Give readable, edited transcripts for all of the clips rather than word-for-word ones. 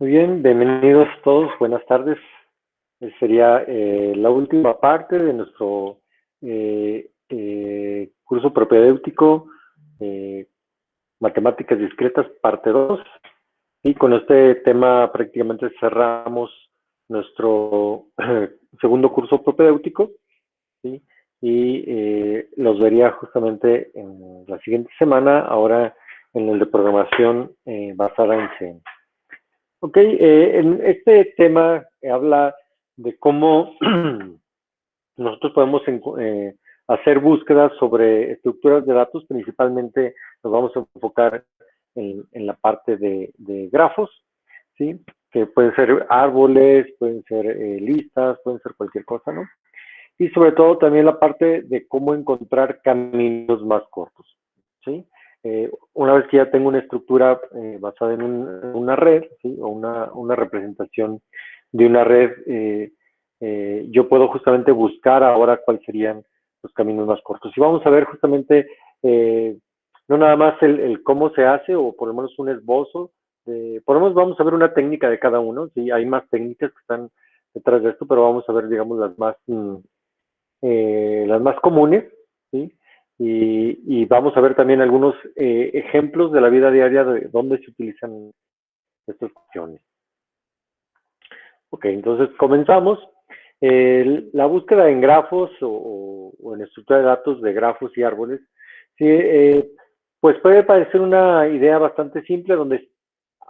Muy bien, bienvenidos todos, buenas tardes. Sería la última parte de nuestro curso propedéutico, eh, Matemáticas Discretas, parte 2. Y con este tema prácticamente cerramos nuestro segundo curso propedéutico, ¿sí? Y los vería justamente en la siguiente semana, ahora en el de programación basada en C. Ok, en este tema habla de cómo nosotros podemos hacer búsquedas sobre estructuras de datos, principalmente nos vamos a enfocar en la parte de grafos, ¿sí? Que pueden ser árboles, pueden ser listas, pueden ser cualquier cosa, ¿no? Y sobre todo también la parte de cómo encontrar caminos más cortos, ¿sí? Una vez que ya tengo una estructura basada en una red, ¿sí? O una representación de una red, yo puedo justamente buscar ahora cuáles serían los caminos más cortos. Y vamos a ver justamente, no nada más el cómo se hace, o por lo menos un esbozo, por lo menos vamos a ver una técnica de cada uno, ¿sí? Hay más técnicas que están detrás de esto, pero vamos a ver, digamos, las más comunes, ¿sí? Y vamos a ver también algunos ejemplos de la vida diaria de dónde se utilizan estas opciones. Ok, entonces comenzamos. La búsqueda en grafos o en estructura de datos de grafos y árboles, sí, pues puede parecer una idea bastante simple, donde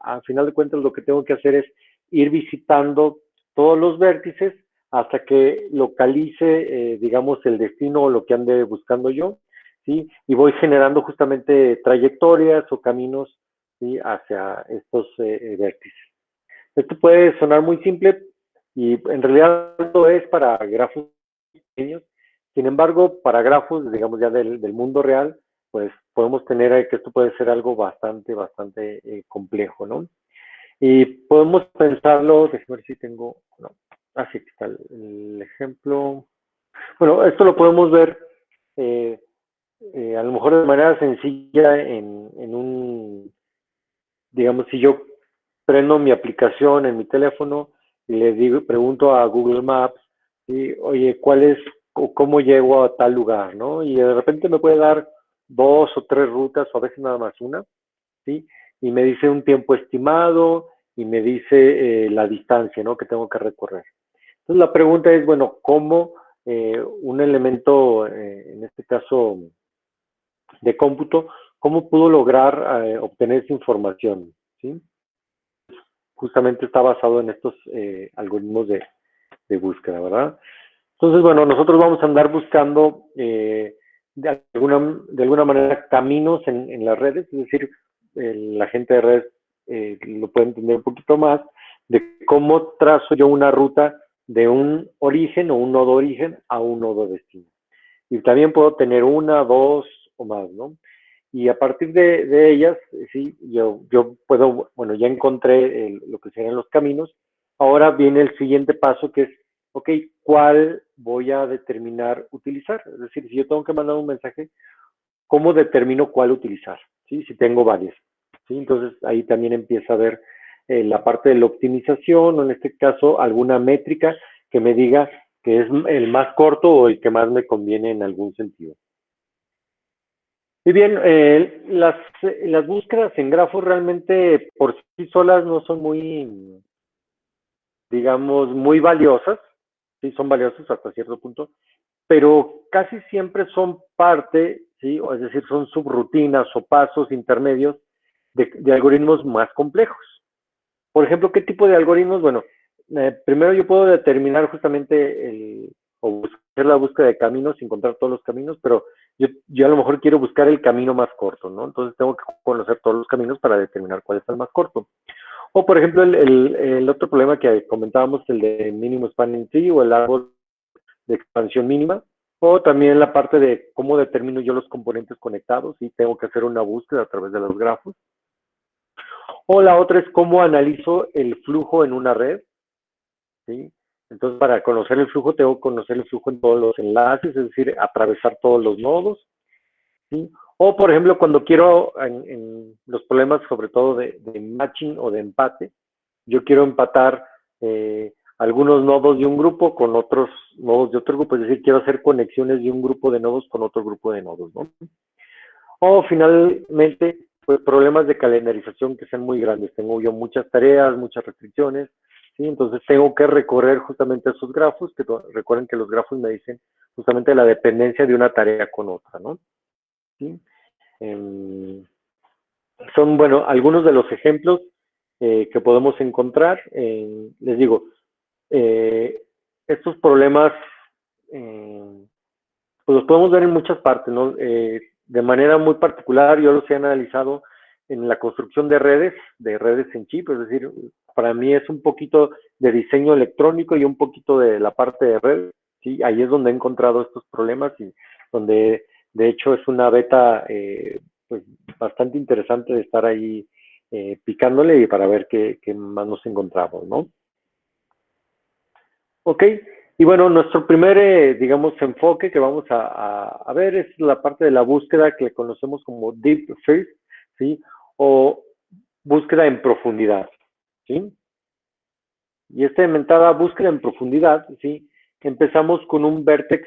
al final de cuentas lo que tengo que hacer es ir visitando todos los vértices hasta que localice, digamos, el destino o lo que ande buscando yo, ¿sí? Y voy generando justamente trayectorias o caminos, ¿sí? Hacia estos vértices. Esto puede sonar muy simple y en realidad no es para grafos pequeños. Sin embargo, para grafos, digamos ya del mundo real, pues podemos tener que esto puede ser algo bastante complejo, ¿no? Y podemos pensarlo, déjame ver si tengo, no, así que está el ejemplo. Bueno, esto lo podemos ver eh, a lo mejor de manera sencilla en un, digamos, si yo prendo mi aplicación en mi teléfono y le digo, pregunto a Google Maps, y, oye, ¿cuál es o cómo llego a tal lugar, ¿no? Y de repente me puede dar dos o tres rutas, o a veces nada más una, ¿sí? Y me dice un tiempo estimado y me dice la distancia, ¿no? Que tengo que recorrer. Entonces la pregunta es, bueno, ¿cómo un elemento, en este caso de cómputo, cómo pudo lograr obtener esa información, ¿sí? Justamente está basado en estos algoritmos de búsqueda, ¿verdad? Entonces, bueno, nosotros vamos a andar buscando de alguna manera caminos en las redes, es decir, la gente de redes lo puede entender un poquito más, de cómo trazo yo una ruta de un origen o un nodo origen a un nodo destino. Y también puedo tener una, dos o más, ¿no? Y a partir de ellas, sí, yo puedo, bueno, ya encontré lo que serían los caminos. Ahora viene el siguiente paso que es, ok, ¿cuál voy a determinar utilizar? Es decir, si yo tengo que mandar un mensaje, ¿cómo determino cuál utilizar? ¿Sí? Si tengo varias. ¿Sí? Entonces ahí también empieza a ver la parte de la optimización, o en este caso alguna métrica que me diga que es el más corto o el que más me conviene en algún sentido. Y bien, las búsquedas en grafos realmente por sí solas no son muy, digamos, muy valiosas, sí son valiosas hasta cierto punto, pero casi siempre son parte, sí, o es decir, son subrutinas o pasos intermedios de algoritmos más complejos. Por ejemplo, ¿qué tipo de algoritmos? Bueno, primero yo puedo determinar justamente o hacer la búsqueda de caminos, encontrar todos los caminos, pero yo a lo mejor quiero buscar el camino más corto, ¿no? Entonces tengo que conocer todos los caminos para determinar cuál es el más corto. O, por ejemplo, el otro problema que comentábamos, el de mínimo spanning tree o el árbol de expansión mínima, o también la parte de cómo determino yo los componentes conectados y tengo que hacer una búsqueda a través de los grafos. O la otra es cómo analizo el flujo en una red, ¿sí? Entonces, para conocer el flujo, tengo que conocer el flujo en todos los enlaces, es decir, atravesar todos los nodos, ¿sí? O, por ejemplo, cuando quiero, en los problemas sobre todo de matching o de empate, yo quiero empatar algunos nodos de un grupo con otros nodos de otro grupo, es decir, quiero hacer conexiones de un grupo de nodos con otro grupo de nodos, ¿no? O finalmente, pues problemas de calendarización que sean muy grandes. Tengo yo muchas tareas, muchas restricciones, ¿sí? Entonces tengo que recorrer justamente esos grafos, que recuerden que los grafos me dicen justamente la dependencia de una tarea con otra, ¿no? ¿Sí? Son, bueno, algunos de los ejemplos que podemos encontrar. Les digo, estos problemas pues los podemos ver en muchas partes, ¿no? De manera muy particular, yo los he analizado en la construcción de redes en chip, es decir, para mí es un poquito de diseño electrónico y un poquito de la parte de red, ¿sí? Ahí es donde he encontrado estos problemas y donde de hecho es una beta pues bastante interesante de estar ahí picándole y para ver qué más nos encontramos, ¿no? Ok, y bueno, nuestro primer, digamos, enfoque que vamos a ver es la parte de la búsqueda que conocemos como Deep First, ¿sí? O búsqueda en profundidad, ¿sí? Y esta inventada búsqueda en profundidad, ¿sí? Empezamos con un vértex,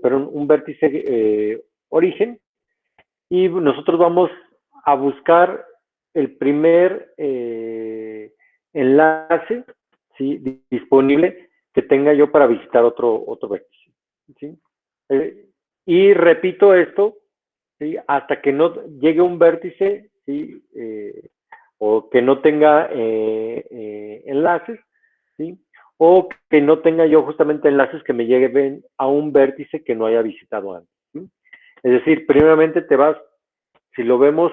perdón, un vértice origen, y nosotros vamos a buscar el primer enlace, ¿sí? Disponible que tenga yo para visitar otro vértice, ¿sí? Y repito esto, ¿sí? Hasta que no llegue un vértice, ¿sí? O que no tenga enlaces, ¿sí? O que no tenga yo justamente enlaces que me lleguen a un vértice que no haya visitado antes, ¿sí? Es decir, primeramente te vas, si lo vemos,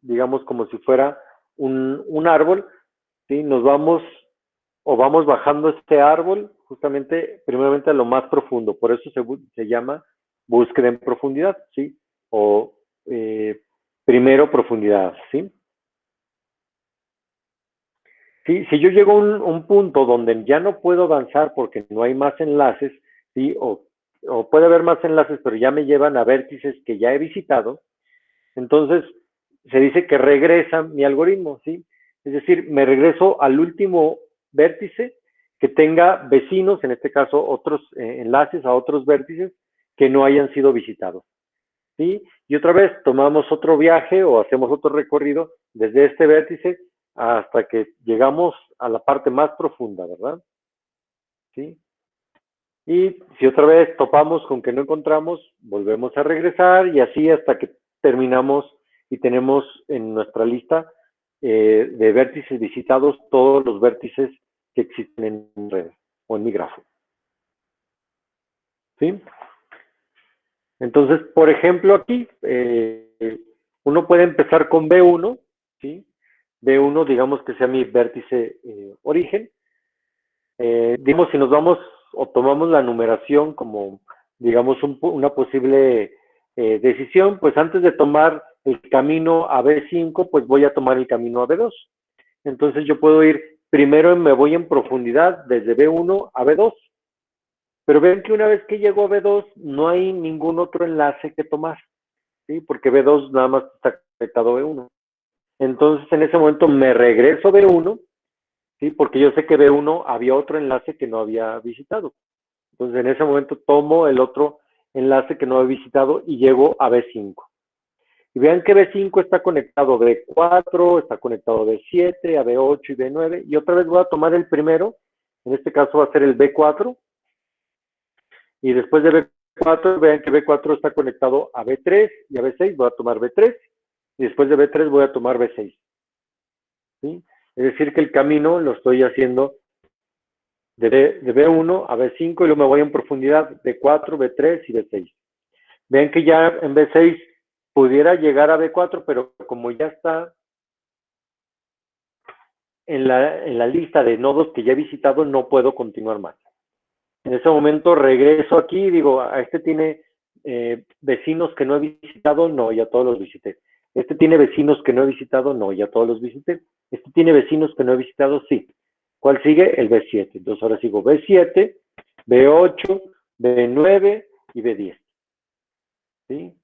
digamos, como si fuera un árbol, ¿sí? Nos vamos o vamos bajando este árbol justamente, primeramente a lo más profundo, por eso se llama búsqueda en profundidad, ¿sí? O primero profundidad, ¿sí? Sí, si yo llego a un punto donde ya no puedo avanzar porque no hay más enlaces, ¿sí? O puede haber más enlaces, pero ya me llevan a vértices que ya he visitado, entonces se dice que regresa mi algoritmo, ¿sí? Es decir, me regreso al último vértice que tenga vecinos, en este caso otros enlaces a otros vértices que no hayan sido visitados, ¿sí? Y otra vez tomamos otro viaje o hacemos otro recorrido desde este vértice hasta que llegamos a la parte más profunda, ¿verdad? ¿Sí? Y si otra vez topamos con que no encontramos, volvemos a regresar y así hasta que terminamos y tenemos en nuestra lista de vértices visitados todos los vértices que existen en red o en mi grafo. ¿Sí? Entonces, por ejemplo, aquí uno puede empezar con B1, ¿sí? B1, digamos que sea mi vértice origen. Digamos, si nos vamos o tomamos la numeración como, digamos, una posible decisión, pues antes de tomar el camino a B5, pues voy a tomar el camino a B2. Entonces yo puedo ir, primero me voy en profundidad desde B1 a B2, pero ven que una vez que llego a B2 no hay ningún otro enlace que tomar, ¿sí? Porque B2 nada más está conectado a B1. Entonces en ese momento me regreso a B1, ¿sí? Porque yo sé que B1 había otro enlace que no había visitado. Entonces en ese momento tomo el otro enlace que no he visitado y llego a B5. Y vean que B5 está conectado a B4, está conectado a B7, a B8 y B9. Y otra vez voy a tomar el primero, en este caso va a ser el B4. Y después de B4, vean que B4 está conectado a B3 y a B6, voy a tomar B3. Y después de B3 voy a tomar B6. ¿Sí? Es decir, que el camino lo estoy haciendo de B1 a B5 y luego me voy en profundidad B4, B3 y B6. Vean que ya en B6 pudiera llegar a B4, pero como ya está en la lista de nodos que ya he visitado, no puedo continuar más. En ese momento regreso aquí y digo, a este tiene vecinos que no he visitado, no, ya todos los visité. Este tiene vecinos que no he visitado, no, ya todos los visité. Este tiene vecinos que no he visitado, sí. ¿Cuál sigue? El B7. Entonces ahora sigo B7, B8, B9 y B10. ¿Sí?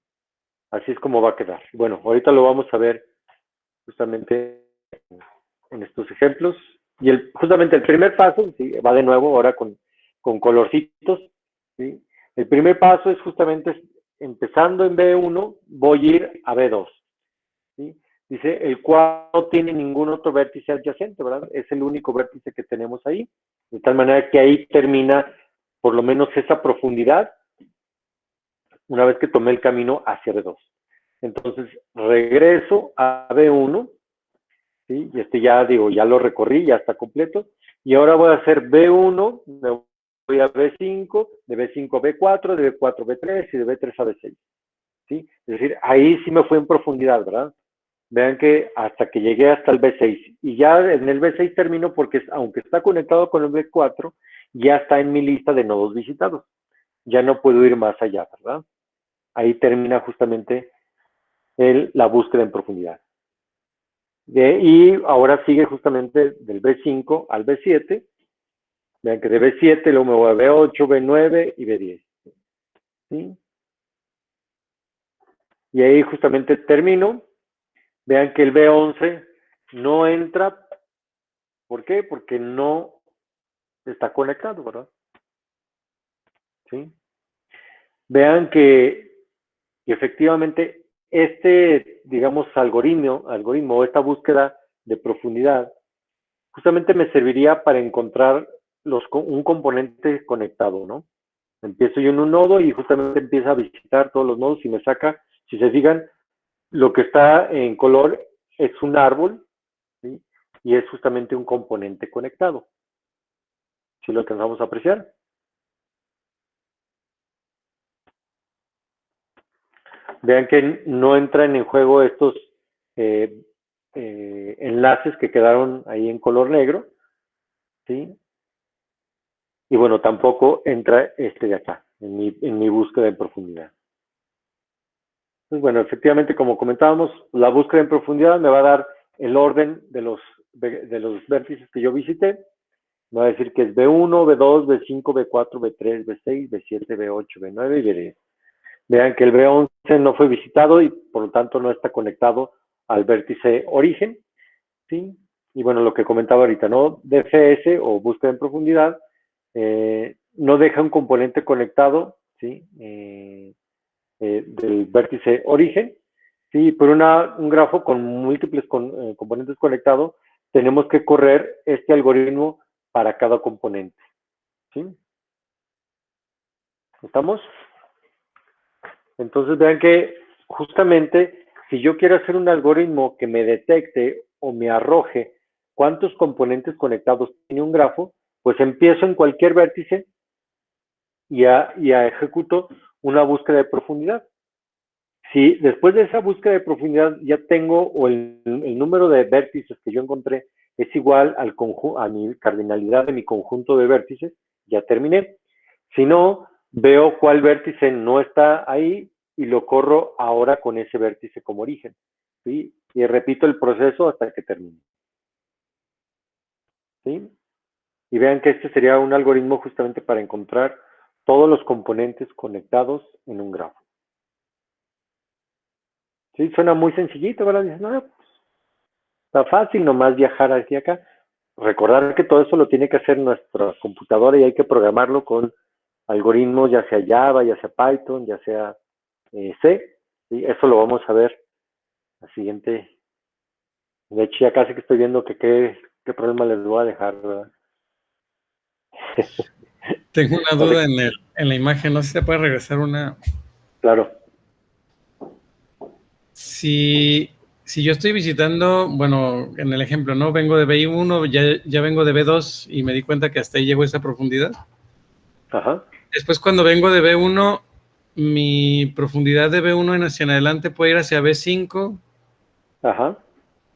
Así es como va a quedar. Bueno, ahorita lo vamos a ver justamente en estos ejemplos. Y justamente el primer paso, ¿sí? Va de nuevo ahora con colorcitos, ¿sí? El primer paso es justamente empezando en B1, voy a ir a B2, ¿sí? Dice, el cual no tiene ningún otro vértice adyacente, ¿verdad? Es el único vértice que tenemos ahí, de tal manera que ahí termina por lo menos esa profundidad una vez que tomé el camino hacia B2. Entonces, regreso a B1, ¿sí? Y ya digo, ya lo recorrí, ya está completo, y ahora voy a hacer B1, me voy a B5, de B5 a B4, de B4 a B3 y de B3 a B6, ¿sí? Es decir, ahí sí me fue en profundidad, ¿verdad? Vean que hasta que llegué hasta el B6, y ya en el B6 termino porque aunque está conectado con el B4, ya está en mi lista de nodos visitados, ya no puedo ir más allá, ¿verdad? Ahí termina justamente la búsqueda en profundidad. Y ahora sigue justamente del B5 al B7. Vean que de B7 luego me voy a B8, B9 y B10. ¿Sí? Y ahí justamente termino. Vean que el B11 no entra. ¿Por qué? Porque no está conectado, ¿verdad? ¿Sí? Vean que efectivamente digamos, algoritmo o esta búsqueda de profundidad justamente me serviría para encontrar un componente conectado, ¿no? Empiezo yo en un nodo y justamente empieza a visitar todos los nodos y me saca, si se fijan, lo que está en color es un árbol, ¿sí? Y es justamente un componente conectado. ¿Sí lo alcanzamos a apreciar? Vean que no entran en juego estos eh, enlaces que quedaron ahí en color negro, ¿sí? Y bueno, tampoco entra este de acá, en mi búsqueda en profundidad. Pues bueno, efectivamente, como comentábamos, la búsqueda en profundidad me va a dar el orden de los vértices que yo visité. Me va a decir que es B1, B2, B5, B4, B3, B6, B7, B8, B9 y B10. Vean que el B11 no fue visitado y por lo tanto no está conectado al vértice origen, ¿sí? Y bueno, lo que comentaba ahorita, ¿no? DFS o búsqueda en profundidad no deja un componente conectado, ¿sí? Del vértice origen, ¿sí? Por un grafo con múltiples componentes conectados, tenemos que correr este algoritmo para cada componente, ¿sí? ¿Estamos? Entonces vean que justamente si yo quiero hacer un algoritmo que me detecte o me arroje cuántos componentes conectados tiene un grafo, pues empiezo en cualquier vértice y ejecuto una búsqueda de profundidad. Si después de esa búsqueda de profundidad ya tengo o el número de vértices que yo encontré es igual a mi cardinalidad de mi conjunto de vértices, ya terminé. Si no, veo cuál vértice no está ahí y lo corro ahora con ese vértice como origen, ¿sí? Y repito el proceso hasta que termine, ¿sí? Y vean que este sería un algoritmo justamente para encontrar todos los componentes conectados en un grafo. Sí, suena muy sencillito, ¿verdad? Dices, no, está fácil nomás viajar hacia acá. Recordar que todo eso lo tiene que hacer nuestra computadora y hay que programarlo con algoritmos, ya sea Java, ya sea Python, ya sea C. ¿Sí? Eso lo vamos a ver la siguiente. De hecho, ya casi que estoy viendo que qué problema les voy a dejar, ¿verdad? Tengo una duda en la imagen, no sé si se puede regresar una. Claro. Si yo estoy visitando, bueno, en el ejemplo, ¿no? Vengo de B1, ya vengo de B2 y me di cuenta que hasta ahí llegó esa profundidad. Ajá. Después, cuando vengo de B1, mi profundidad de B1 en hacia adelante puede ir hacia B5 Ajá.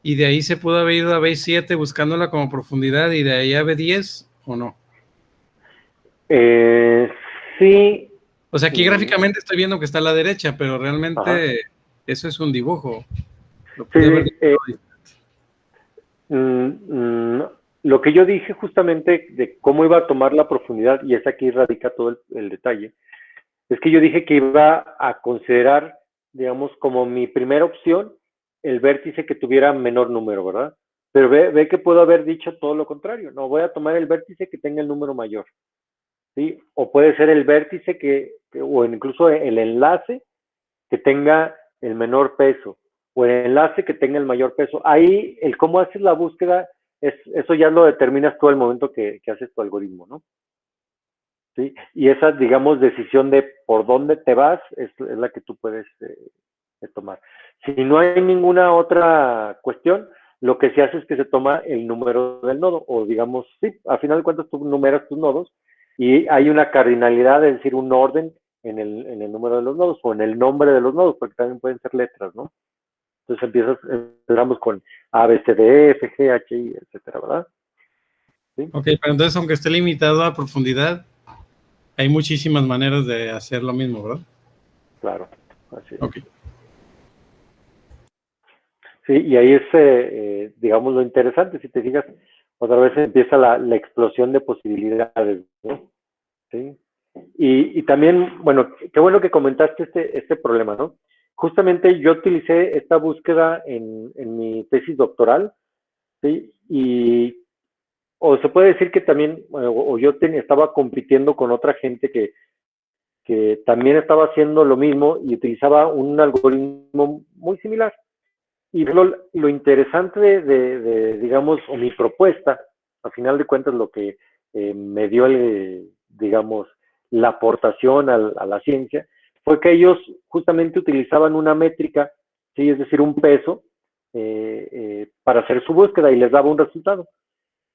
y de ahí se pudo haber ido a B7 buscándola como profundidad y de ahí a B10 o no. Eh, sí. O sea, aquí gráficamente estoy viendo que está a la derecha, pero Ajá. realmente eso es un dibujo. Lo Sí, pude haber sí. dibujado. Lo que yo dije justamente de cómo iba a tomar la profundidad, y es aquí radica todo el detalle, es que yo dije que iba a considerar, digamos, como mi primera opción, el vértice que tuviera menor número, ¿verdad? Pero ve que puedo haber dicho todo lo contrario. No, voy a tomar el vértice que tenga el número mayor. ¿Sí? O puede ser el vértice o incluso el enlace que tenga el menor peso, o el enlace que tenga el mayor peso. Ahí, el cómo haces la búsqueda, eso ya lo determinas tú al momento que haces tu algoritmo, ¿no? ¿Sí? Y esa, digamos, decisión de por dónde te vas es la que tú puedes tomar. Si no hay ninguna otra cuestión, lo que se hace es que se toma el número del nodo, o digamos, sí, al final de cuentas tú numeras tus nodos y hay una cardinalidad, es decir, un orden en el número de los nodos o en el nombre de los nodos, porque también pueden ser letras, ¿no? Entonces empezamos con A, B, C, D, E, F, G, H, I, etcétera, ¿verdad? ¿Sí? Ok, pero entonces, aunque esté limitado a profundidad, hay muchísimas maneras de hacer lo mismo, ¿verdad? Claro, así es. Ok. Sí, y ahí es, digamos, lo interesante, si te fijas, otra vez empieza la explosión de posibilidades, ¿no? ¿Sí? Y también, bueno, qué bueno que comentaste este problema, ¿no? Justamente yo utilicé esta búsqueda en mi tesis doctoral, ¿sí? O se puede decir que también, o yo estaba compitiendo con otra gente que también estaba haciendo lo mismo y utilizaba un algoritmo muy similar. Y lo interesante digamos, o mi propuesta, al final de cuentas, lo que me dio, digamos, la aportación a la ciencia, fue que ellos justamente utilizaban una métrica, ¿sí? Es decir, un peso, para hacer su búsqueda y les daba un resultado.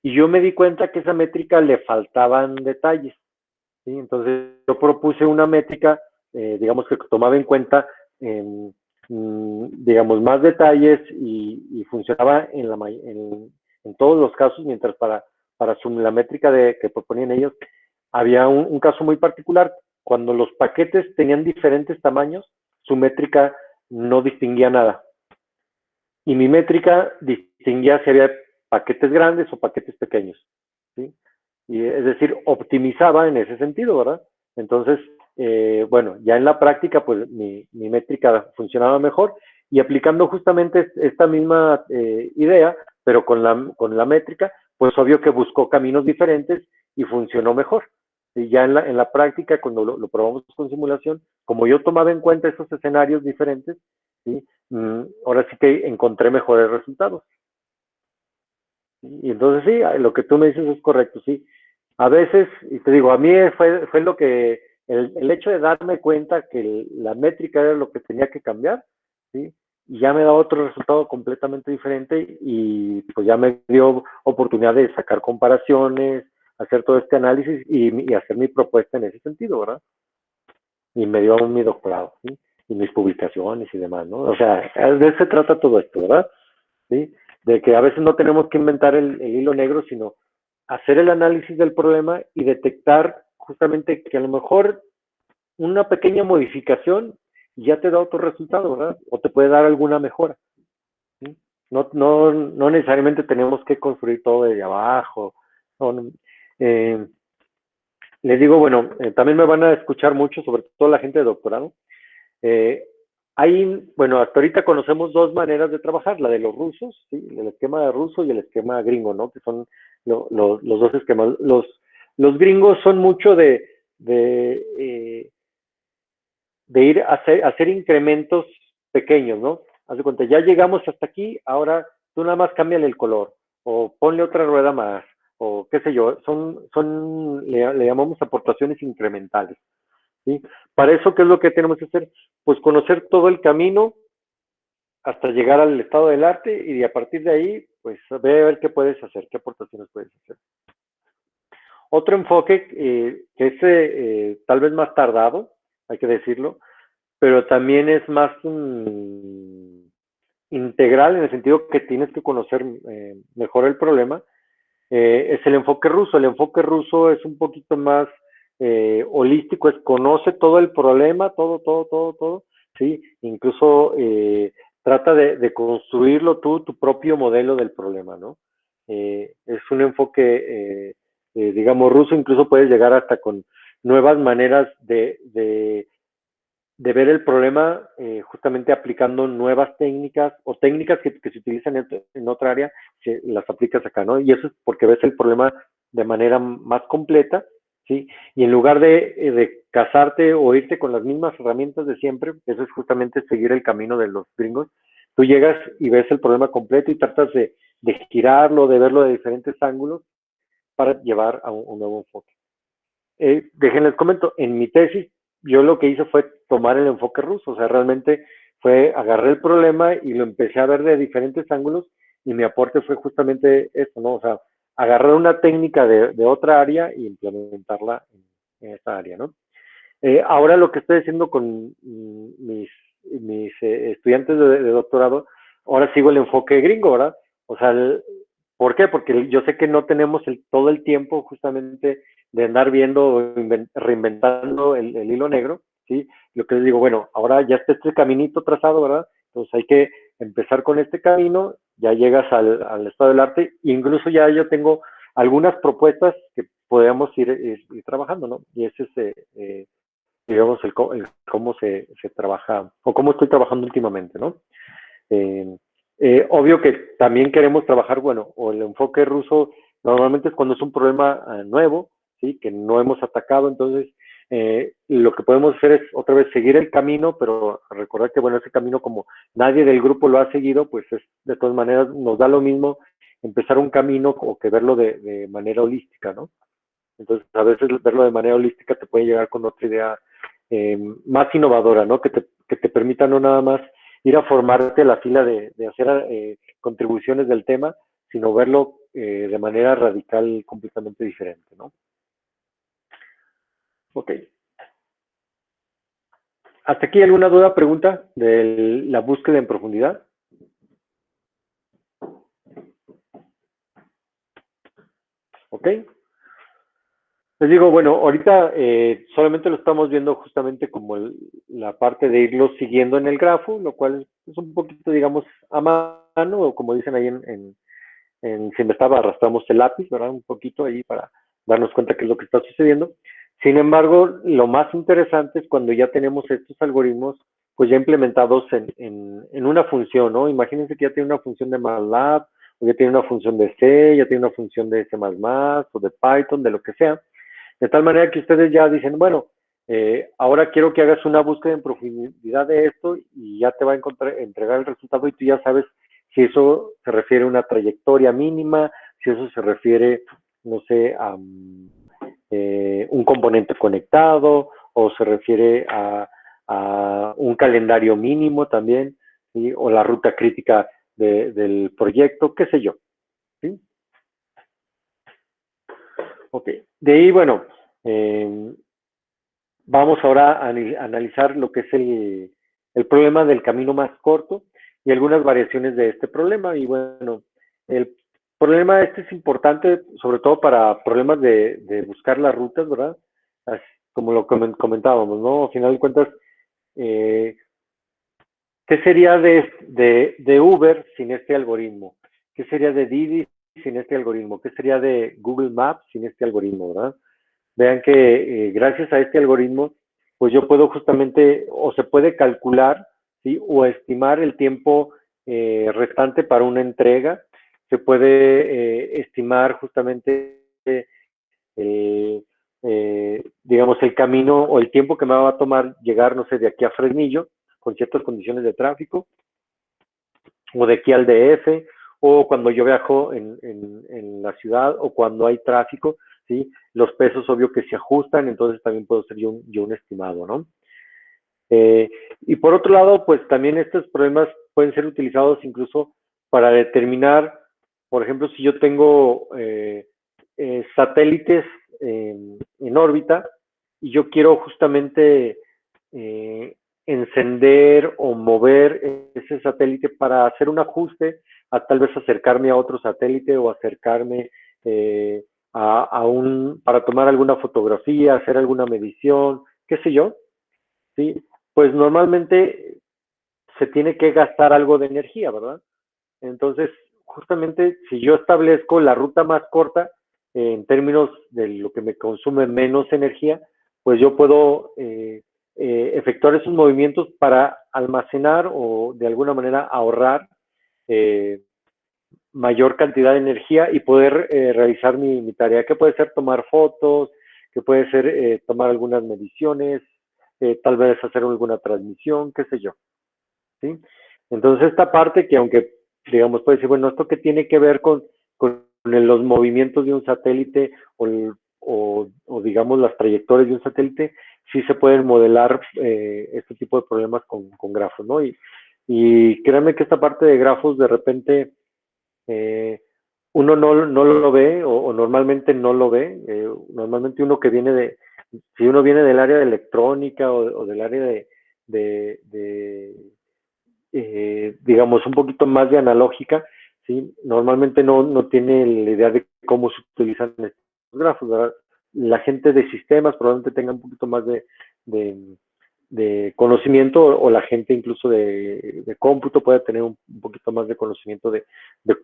Y yo me di cuenta que esa métrica le faltaban detalles, ¿sí? Entonces yo propuse una métrica, digamos, que tomaba en cuenta, digamos, más detalles y funcionaba en todos los casos, mientras para la métrica que proponían ellos, había un caso muy particular. Cuando los paquetes tenían diferentes tamaños, su métrica no distinguía nada. Y mi métrica distinguía si había paquetes grandes o paquetes pequeños, ¿sí? Y es decir, optimizaba en ese sentido, ¿verdad? Entonces, bueno, ya en la práctica, pues mi métrica funcionaba mejor y aplicando justamente esta misma idea, pero con la métrica, pues obvio que buscó caminos diferentes y funcionó mejor. Y ya en la práctica, cuando lo probamos con simulación, como yo tomaba en cuenta esos escenarios diferentes, ¿sí? Ahora sí que encontré mejores resultados. Y entonces sí, lo que tú me dices es correcto, sí. A veces, y te digo, a mí fue lo que, el hecho de darme cuenta que la métrica era lo que tenía que cambiar, ¿sí? Y ya me da otro resultado completamente diferente y pues ya me dio oportunidad de sacar comparaciones, hacer todo este análisis y hacer mi propuesta en ese sentido, ¿verdad? Y me dio mi doctorado, ¿sí? Y mis publicaciones y demás, ¿no? O sea, de eso se trata todo esto, ¿verdad? ¿Sí? De que a veces no tenemos que inventar el hilo negro, sino hacer el análisis del problema y detectar justamente que a lo mejor una pequeña modificación ya te da otro resultado, ¿verdad? O te puede dar alguna mejora, ¿sí? No necesariamente tenemos que construir todo desde abajo. No, eh, les digo, bueno, también me van a escuchar mucho, sobre todo la gente de doctorado. Eh, bueno, hasta ahorita conocemos dos maneras de trabajar, la de los rusos, ¿sí? El esquema ruso y el esquema gringo, ¿no? Que son los dos esquemas. Los gringos son mucho de ir a hacer incrementos pequeños, ¿no? Haz de cuenta, ya llegamos hasta aquí, ahora tú nada más cámbiale el color, o ponle otra rueda más, o qué sé yo, le llamamos aportaciones incrementales, ¿sí? Para eso, ¿qué es lo que tenemos que hacer? Pues conocer todo el camino hasta llegar al estado del arte y a partir de ahí, pues ve a ver qué puedes hacer, qué aportaciones puedes hacer. Otro enfoque que es tal vez más tardado, hay que decirlo, pero también es más integral en el sentido que tienes que conocer mejor el problema, es el enfoque ruso. El enfoque ruso es un poquito más holístico, es conoce todo el problema, todo, ¿sí? Incluso trata de construirlo tú, tu propio modelo del problema, ¿no? Es un enfoque, digamos, ruso, incluso puedes llegar hasta con nuevas maneras de de ver el problema justamente aplicando nuevas técnicas o técnicas que se utilizan en otra área, si las aplicas acá, ¿no? Y eso es porque ves el problema de manera más completa, ¿sí? Y en lugar de casarte o irte con las mismas herramientas de siempre, eso es justamente seguir el camino de los gringos, tú llegas y ves el problema completo y tratas de girarlo, de verlo de diferentes ángulos para llevar a un nuevo enfoque. Déjenles comento, en mi tesis yo lo que hice fue tomar el enfoque ruso, o sea, realmente fue agarré el problema y lo empecé a ver de diferentes ángulos y mi aporte fue justamente esto, ¿no? O sea, agarrar una técnica de otra área y implementarla en esta área, ¿no? Ahora lo que estoy haciendo con mis estudiantes de doctorado, ahora sigo el enfoque gringo, ¿verdad? O sea, ¿por qué? Porque yo sé que no tenemos todo el tiempo justamente de andar viendo, reinventando el hilo negro, ¿sí? Lo que les digo, bueno, ahora ya está este caminito trazado, ¿verdad? Entonces hay que empezar con este camino, ya llegas al estado del arte, e incluso ya yo tengo algunas propuestas que podemos ir trabajando, ¿no? Y ese es, digamos, el cómo se trabaja, o cómo estoy trabajando últimamente, ¿no? Eh, obvio que también queremos trabajar, bueno, o el enfoque ruso normalmente es cuando es un problema nuevo, ¿sí? Que no hemos atacado, entonces lo que podemos hacer es otra vez seguir el camino, pero recordar que, bueno, ese camino como nadie del grupo lo ha seguido, pues es, de todas maneras nos da lo mismo empezar un camino o que verlo de manera holística, ¿no? Entonces, a veces verlo de manera holística te puede llegar con otra idea más innovadora, ¿no? Que te permita no nada más ir a formarte la fila de hacer contribuciones del tema, sino verlo de manera radical completamente diferente, ¿no? Ok. ¿Hasta aquí alguna duda, pregunta de la búsqueda en profundidad? Ok. Les digo, bueno, ahorita solamente lo estamos viendo justamente como la parte de irlo siguiendo en el grafo, lo cual es un poquito, digamos, a mano, o como dicen ahí en si me estaba arrastramos el lápiz, ¿verdad? Un poquito ahí para darnos cuenta qué es lo que está sucediendo. Sin embargo, lo más interesante es cuando ya tenemos estos algoritmos pues ya implementados en una función, ¿no? Imagínense que ya tiene una función de MATLAB, o ya tiene una función de C, ya tiene una función de C++, o de Python, de lo que sea. De tal manera que ustedes ya dicen, bueno, ahora quiero que hagas una búsqueda en profundidad de esto y ya te va a entregar el resultado y tú ya sabes si eso se refiere a una trayectoria mínima, si eso se refiere, no sé, a un componente conectado o se refiere a un calendario mínimo también, ¿sí? O la ruta crítica del proyecto, qué sé yo. ¿Sí? Ok, de ahí, bueno, vamos ahora a analizar lo que es el problema del camino más corto y algunas variaciones de este problema. Y bueno, el problema este es importante, sobre todo para problemas de buscar las rutas, ¿verdad? Así como lo comentábamos, ¿no? Al final de cuentas, eh, ¿qué sería de Uber sin este algoritmo? ¿Qué sería de Didi sin este algoritmo? ¿Qué sería de Google Maps sin este algoritmo, verdad? Vean que gracias a este algoritmo, pues yo puedo justamente, o se puede calcular, ¿sí? O estimar el tiempo restante para una entrega, se puede estimar justamente digamos, el camino o el tiempo que me va a tomar llegar, no sé, de aquí a Fresnillo, con ciertas condiciones de tráfico, o de aquí al DF, o cuando yo viajo en la ciudad, o cuando hay tráfico, ¿sí? Los pesos, obvio que se ajustan, entonces también puedo ser yo un estimado, ¿no? Y por otro lado, pues también estos problemas pueden ser utilizados incluso para determinar, por ejemplo, si yo tengo satélites en órbita y yo quiero justamente encender o mover ese satélite para hacer un ajuste, a tal vez acercarme a otro satélite o acercarme para tomar alguna fotografía, hacer alguna medición, qué sé yo, ¿sí? Pues normalmente se tiene que gastar algo de energía, ¿verdad? Entonces, justamente si yo establezco la ruta más corta en términos de lo que me consume menos energía, pues yo puedo efectuar esos movimientos para almacenar o de alguna manera ahorrar mayor cantidad de energía y poder realizar mi tarea, que puede ser tomar fotos, que puede ser tomar algunas mediciones, tal vez hacer alguna transmisión, qué sé yo, ¿sí? Entonces esta parte que aunque, digamos, puede decir, bueno, ¿esto qué tiene que ver con los movimientos de un satélite o digamos, las trayectorias de un satélite? Sí se pueden modelar este tipo de problemas con grafos, ¿no? Y créanme que esta parte de grafos de repente uno no lo ve o normalmente no lo ve. Normalmente uno que viene si uno viene del área de electrónica o del área de digamos, un poquito más de analógica, ¿sí? Normalmente no tiene la idea de cómo se utilizan estos grafos, ¿verdad? La gente de sistemas probablemente tenga un poquito más de conocimiento o la gente incluso de cómputo puede tener un poquito más de conocimiento de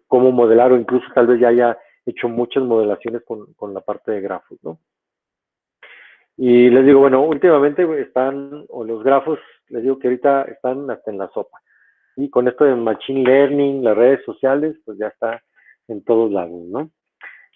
cómo modelar o incluso tal vez ya haya hecho muchas modelaciones con la parte de grafos, ¿no? Y les digo, bueno, últimamente están, o los grafos, les digo que ahorita están hasta en la sopa. Y con esto de Machine Learning, las redes sociales, pues ya está en todos lados, ¿no?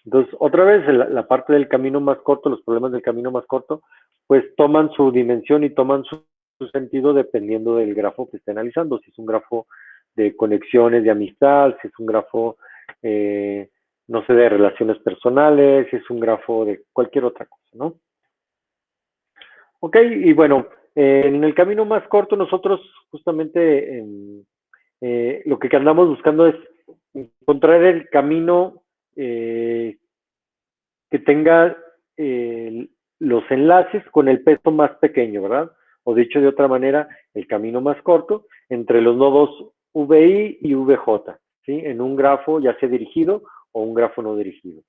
Entonces, otra vez, la parte del camino más corto, los problemas del camino más corto, pues toman su dimensión y toman su sentido dependiendo del grafo que esté analizando. Si es un grafo de conexiones, de amistad, si es un grafo, no sé, de relaciones personales, si es un grafo de cualquier otra cosa, ¿no? Ok, y bueno, en el camino más corto nosotros justamente lo que andamos buscando es encontrar el camino que tenga los enlaces con el peso más pequeño, ¿verdad? O dicho de otra manera, el camino más corto entre los nodos VI y VJ, ¿sí? En un grafo ya sea dirigido o un grafo no dirigido.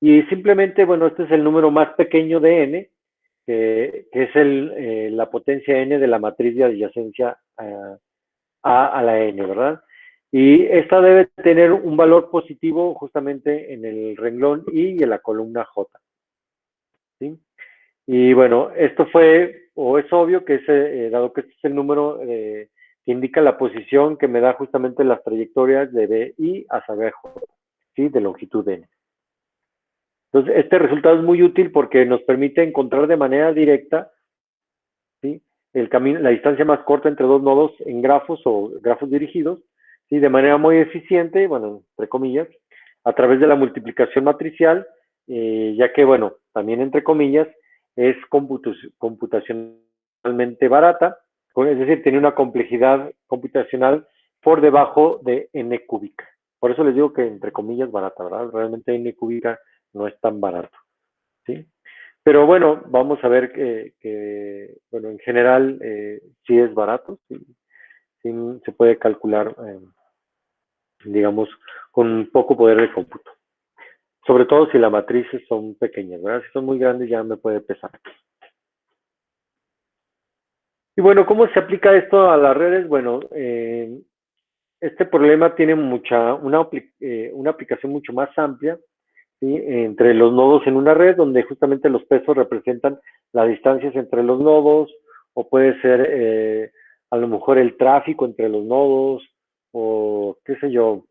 Y simplemente, bueno, este es el número más pequeño de n, que es la potencia n de la matriz de adyacencia a la n, ¿verdad? Y esta debe tener un valor positivo justamente en el renglón I y en la columna J, ¿sí? Y bueno, esto fue, o es obvio que dado que este es el número que indica la posición que me da justamente las trayectorias de BI a saber J, ¿sí? De longitud n. Entonces, este resultado es muy útil porque nos permite encontrar de manera directa, ¿sí? El camino, la distancia más corta entre dos nodos en grafos o grafos dirigidos, ¿sí? De manera muy eficiente, bueno, entre comillas, a través de la multiplicación matricial, ya que, bueno, también entre comillas, es computacionalmente barata, es decir, tiene una complejidad computacional por debajo de n cúbica. Por eso les digo que entre comillas barata, ¿verdad? Realmente n cúbica no es tan barato, ¿sí? Pero bueno, vamos a ver bueno, en general sí es barato, sí se puede calcular, digamos, con poco poder de cómputo. Sobre todo si las matrices son pequeñas, ¿verdad? Si son muy grandes ya me puede pesar. Y bueno, ¿cómo se aplica esto a las redes? Bueno, este problema tiene una aplicación mucho más amplia, ¿sí? Entre los nodos en una red, donde justamente los pesos representan las distancias entre los nodos, o puede ser a lo mejor el tráfico entre los nodos, o qué sé yo,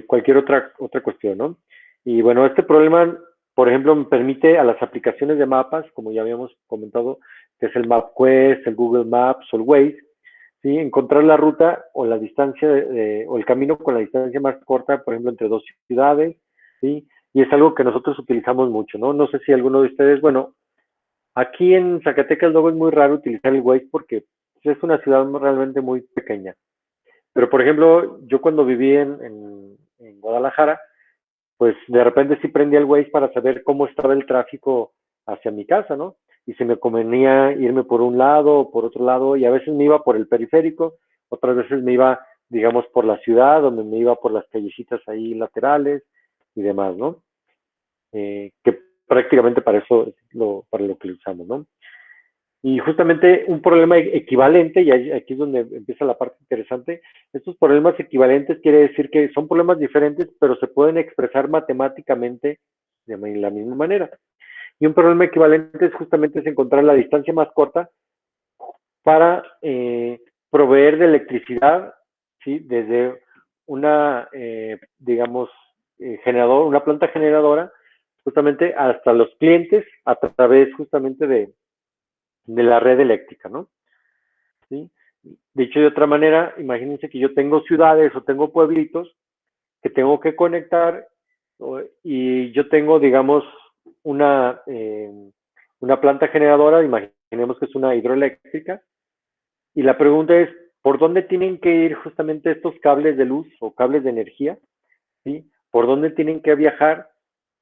cualquier otra cuestión, ¿no? Y bueno, este problema, por ejemplo, me permite a las aplicaciones de mapas, como ya habíamos comentado, que es el MapQuest, el Google Maps o el Waze, ¿sí? Encontrar la ruta o la distancia o el camino con la distancia más corta, por ejemplo, entre dos ciudades, ¿sí? Y es algo que nosotros utilizamos mucho, ¿no? No sé si alguno de ustedes, bueno, aquí en Zacatecas luego es muy raro utilizar el Waze porque es una ciudad realmente muy pequeña. Pero, por ejemplo, yo cuando viví en Guadalajara, pues de repente sí prendía el Waze para saber cómo estaba el tráfico hacia mi casa, ¿no? Y se me convenía irme por un lado o por otro lado, y a veces me iba por el periférico, otras veces me iba, digamos, por la ciudad, donde me iba por las callecitas ahí laterales y demás, ¿no? Que prácticamente para eso es para lo que lo usamos, ¿no? Y justamente un problema equivalente, y aquí es donde empieza la parte interesante, estos problemas equivalentes quiere decir que son problemas diferentes, pero se pueden expresar matemáticamente de la misma manera. Y un problema equivalente es justamente encontrar la distancia más corta para proveer de electricidad, ¿sí? Desde una, digamos, una planta generadora, justamente hasta los clientes a través justamente de la red eléctrica, ¿no? ¿Sí? Dicho de otra manera, imagínense que yo tengo ciudades o tengo pueblitos que tengo que conectar y yo tengo, digamos, una, eh, una planta generadora, imaginemos que es una hidroeléctrica, y la pregunta es, ¿por dónde tienen que ir justamente estos cables de luz o cables de energía? ¿Sí? ¿Por dónde tienen que viajar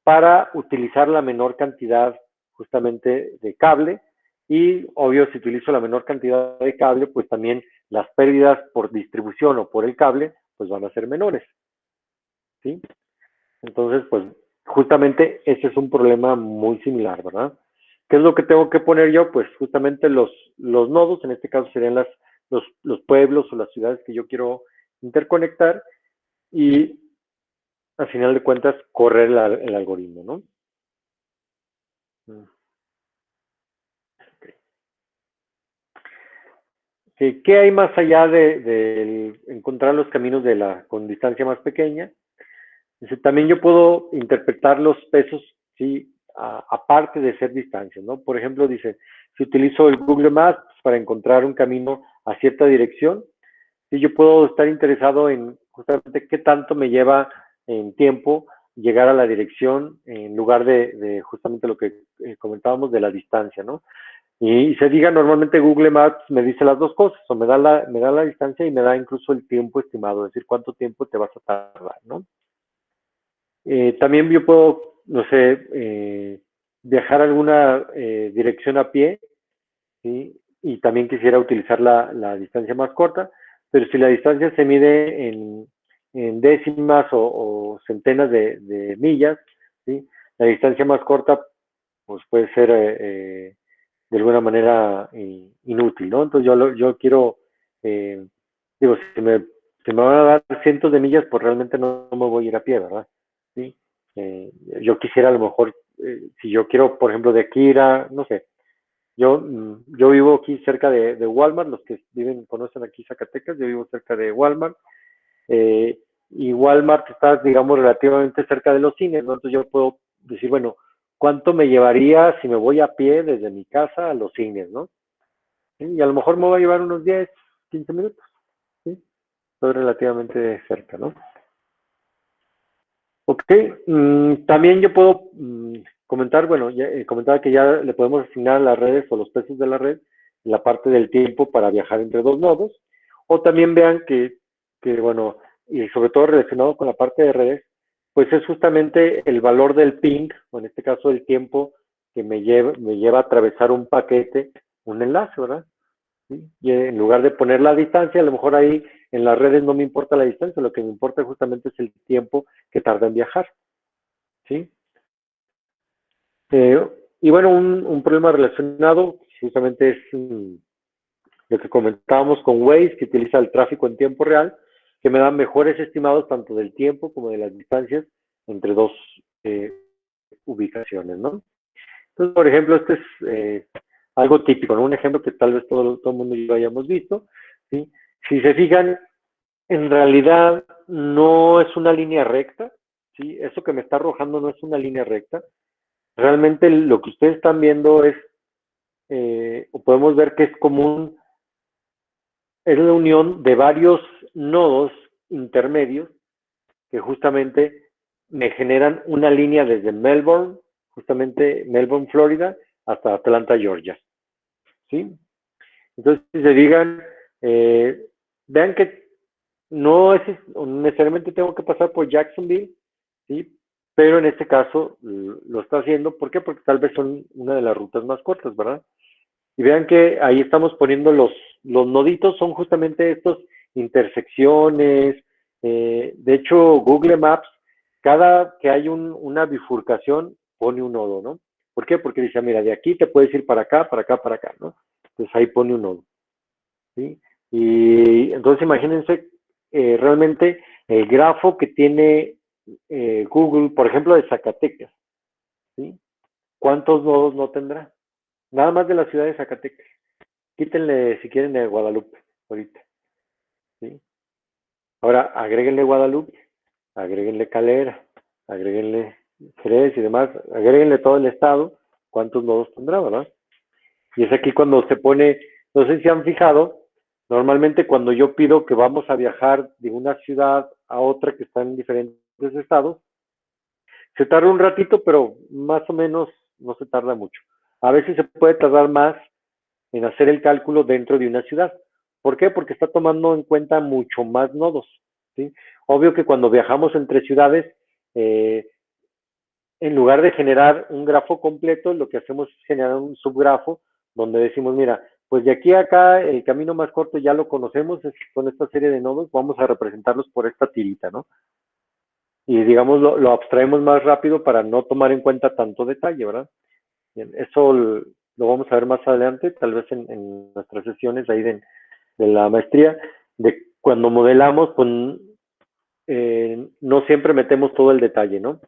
para utilizar la menor cantidad justamente de cable? Y obvio, si utilizo la menor cantidad de cable, pues también las pérdidas por distribución o por el cable, pues van a ser menores. ¿Sí? Entonces, pues justamente ese es un problema muy similar, ¿verdad? ¿Qué es lo que tengo que poner yo? Pues justamente los nodos, en este caso serían los pueblos o las ciudades que yo quiero interconectar y al final de cuentas correr el algoritmo, ¿no? ¿Qué hay más allá de encontrar los caminos con distancia más pequeña? Dice, también yo puedo interpretar los pesos, ¿sí? Aparte de ser distancia, ¿no? Por ejemplo, dice, si utilizo el Google Maps para encontrar un camino a cierta dirección, sí, yo puedo estar interesado en justamente qué tanto me lleva en tiempo llegar a la dirección en lugar de justamente lo que comentábamos de la distancia, ¿no? Y se diga, normalmente Google Maps me dice las dos cosas, o me da la distancia y me da incluso el tiempo estimado, es decir, cuánto tiempo te vas a tardar, ¿no? También yo puedo, no sé, viajar alguna dirección a pie, ¿sí? Y también quisiera utilizar la distancia más corta, pero si la distancia se mide en décimas o centenas de millas, ¿sí? La distancia más corta pues puede ser de alguna manera inútil, ¿no? Entonces yo quiero, eh, digo, si me van a dar cientos de millas, pues realmente no me voy a ir a pie, ¿verdad? ¿Sí? Yo quisiera a lo mejor, si yo quiero, por ejemplo, de aquí ir a, no sé, yo vivo aquí cerca de Walmart, los que viven, conocen aquí Zacatecas, yo vivo cerca de Walmart, y Walmart está, digamos, relativamente cerca de los cines, ¿no? Entonces yo puedo decir, bueno, ¿cuánto me llevaría si me voy a pie desde mi casa a los cines, ¿no? ¿Sí? Y a lo mejor me va a llevar unos 10, 15 minutos, ¿sí? Estoy relativamente cerca, ¿no? Ok, también yo puedo comentar, bueno, comentaba que ya le podemos asignar a las redes o los pesos de la red la parte del tiempo para viajar entre dos nodos, o también vean bueno, y sobre todo relacionado con la parte de redes, pues es justamente el valor del ping, o en este caso el tiempo que me lleva a atravesar un paquete, un enlace, ¿verdad? ¿Sí? Y en lugar de poner la distancia, a lo mejor ahí en las redes no me importa la distancia, lo que me importa justamente es el tiempo que tarda en viajar, ¿sí? Eh, y bueno, un problema relacionado justamente es lo que comentábamos con Waze, que utiliza el tráfico en tiempo real, que me da mejores estimados tanto del tiempo como de las distancias entre dos eh, ubicaciones, ¿no? Entonces, por ejemplo, este es algo típico, ¿no? Un ejemplo que tal vez todo el mundo ya hayamos visto, ¿sí? Si se fijan, en realidad no es una línea recta, ¿sí? Eso que me está arrojando no es una línea recta. Realmente lo que ustedes están viendo es, o podemos ver que es la unión de varios nodos intermedios que justamente me generan una línea desde Melbourne, justamente Melbourne, Florida, hasta Atlanta, Georgia, ¿sí? Entonces, si se digan, vean que no es necesariamente tengo que pasar por Jacksonville, ¿sí? Pero en este caso lo está haciendo, ¿por qué? Porque tal vez son una de las rutas más cortas, ¿verdad? Y vean que ahí estamos poniendo los noditos, son justamente estos intersecciones. De hecho, Google Maps, cada que hay una bifurcación, pone un nodo, ¿no? ¿Por qué? Porque dice, mira, de aquí te puedes ir para acá, para acá, para acá, ¿no? Entonces ahí pone un nodo, ¿sí? Y entonces imagínense realmente el grafo que tiene Google, por ejemplo, de Zacatecas, ¿sí? ¿cuántos nodos no tendrá? Nada más de la ciudad de Zacatecas. Quítenle, si quieren, de Guadalupe, ahorita. ¿Sí? Ahora, agréguenle Guadalupe, agréguenle Calera, agréguenle Jerez y demás, agréguenle todo el estado, ¿cuántos nodos tendrá, verdad? Y es aquí cuando se pone, no sé si han fijado, normalmente cuando yo pido que vamos a viajar de una ciudad a otra que está en diferentes estados, se tarda un ratito, pero más o menos no se tarda mucho. A veces se puede tardar más en hacer el cálculo dentro de una ciudad. ¿Por qué? Porque está tomando en cuenta mucho más nodos. ¿Sí? Obvio que cuando viajamos entre ciudades, eh, en lugar de generar un grafo completo, lo que hacemos es generar un subgrafo donde decimos, mira, pues de aquí a acá el camino más corto ya lo conocemos, es con esta serie de nodos, vamos a representarlos por esta tirita, ¿no? Y digamos, lo abstraemos más rápido para no tomar en cuenta tanto detalle, ¿verdad? Bien, eso lo vamos a ver más adelante, tal vez en nuestras sesiones ahí de la maestría, de cuando modelamos, pues, no siempre metemos todo el detalle, ¿no?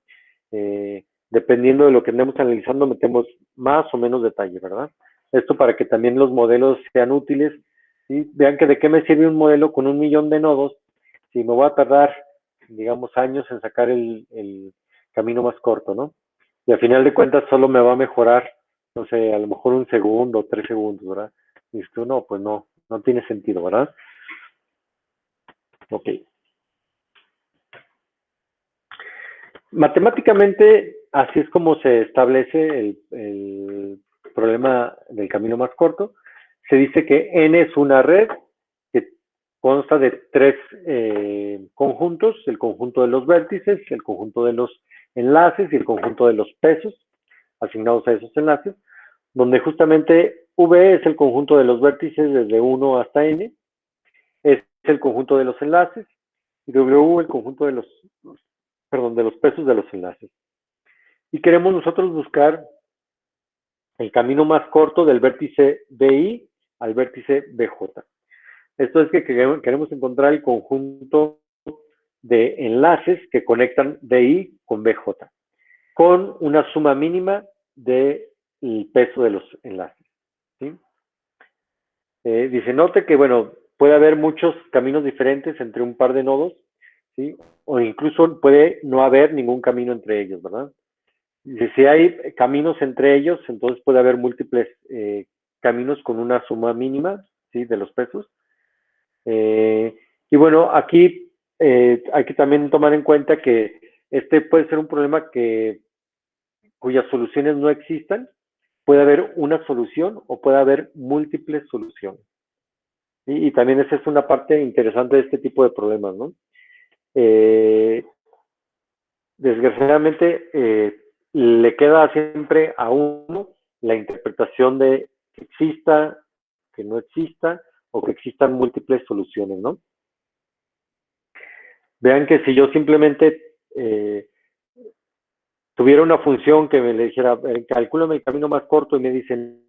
Dependiendo de lo que andemos analizando, metemos más o menos detalle, ¿verdad? Esto para que también los modelos sean útiles. ¿Sí? Vean que de qué me sirve un modelo con 1.000.000 de nodos si me voy a tardar, digamos, años en sacar el camino más corto, ¿no? Y al final de cuentas solo me va a mejorar, no sé, a lo mejor 1 segundo, 3 segundos, ¿verdad? Y esto no, pues no tiene sentido, ¿verdad? Ok. Matemáticamente, así es como se establece el problema del camino más corto. Se dice que N es una red que consta de 3 conjuntos, el conjunto de los vértices, el conjunto de los enlaces y el conjunto de los pesos asignados a esos enlaces, donde justamente V es el conjunto de los vértices desde 1 hasta N, es el conjunto de los enlaces, y W el conjunto de los pesos de los enlaces. Y queremos nosotros buscar el camino más corto del vértice BI al vértice BJ. Esto es que queremos encontrar el conjunto de enlaces que conectan BI con BJ, con una suma mínima del peso de los enlaces. ¿Sí? Dice, note que, bueno, puede haber muchos caminos diferentes entre un par de nodos, ¿sí? O incluso puede no haber ningún camino entre ellos, ¿verdad? Si hay caminos entre ellos, entonces puede haber múltiples caminos con una suma mínima, ¿sí? De los pesos. Y bueno, aquí hay que también tomar en cuenta que este puede ser un problema cuyas soluciones no existan. Puede haber una solución o puede haber múltiples soluciones. ¿Sí? Y también esa es una parte interesante de este tipo de problemas, ¿no? Desgraciadamente, le queda siempre a uno la interpretación de que exista, que no exista, o que existan múltiples soluciones, ¿no? Vean que si yo simplemente tuviera una función que me le dijera, calcúlame el camino más corto y me dicen,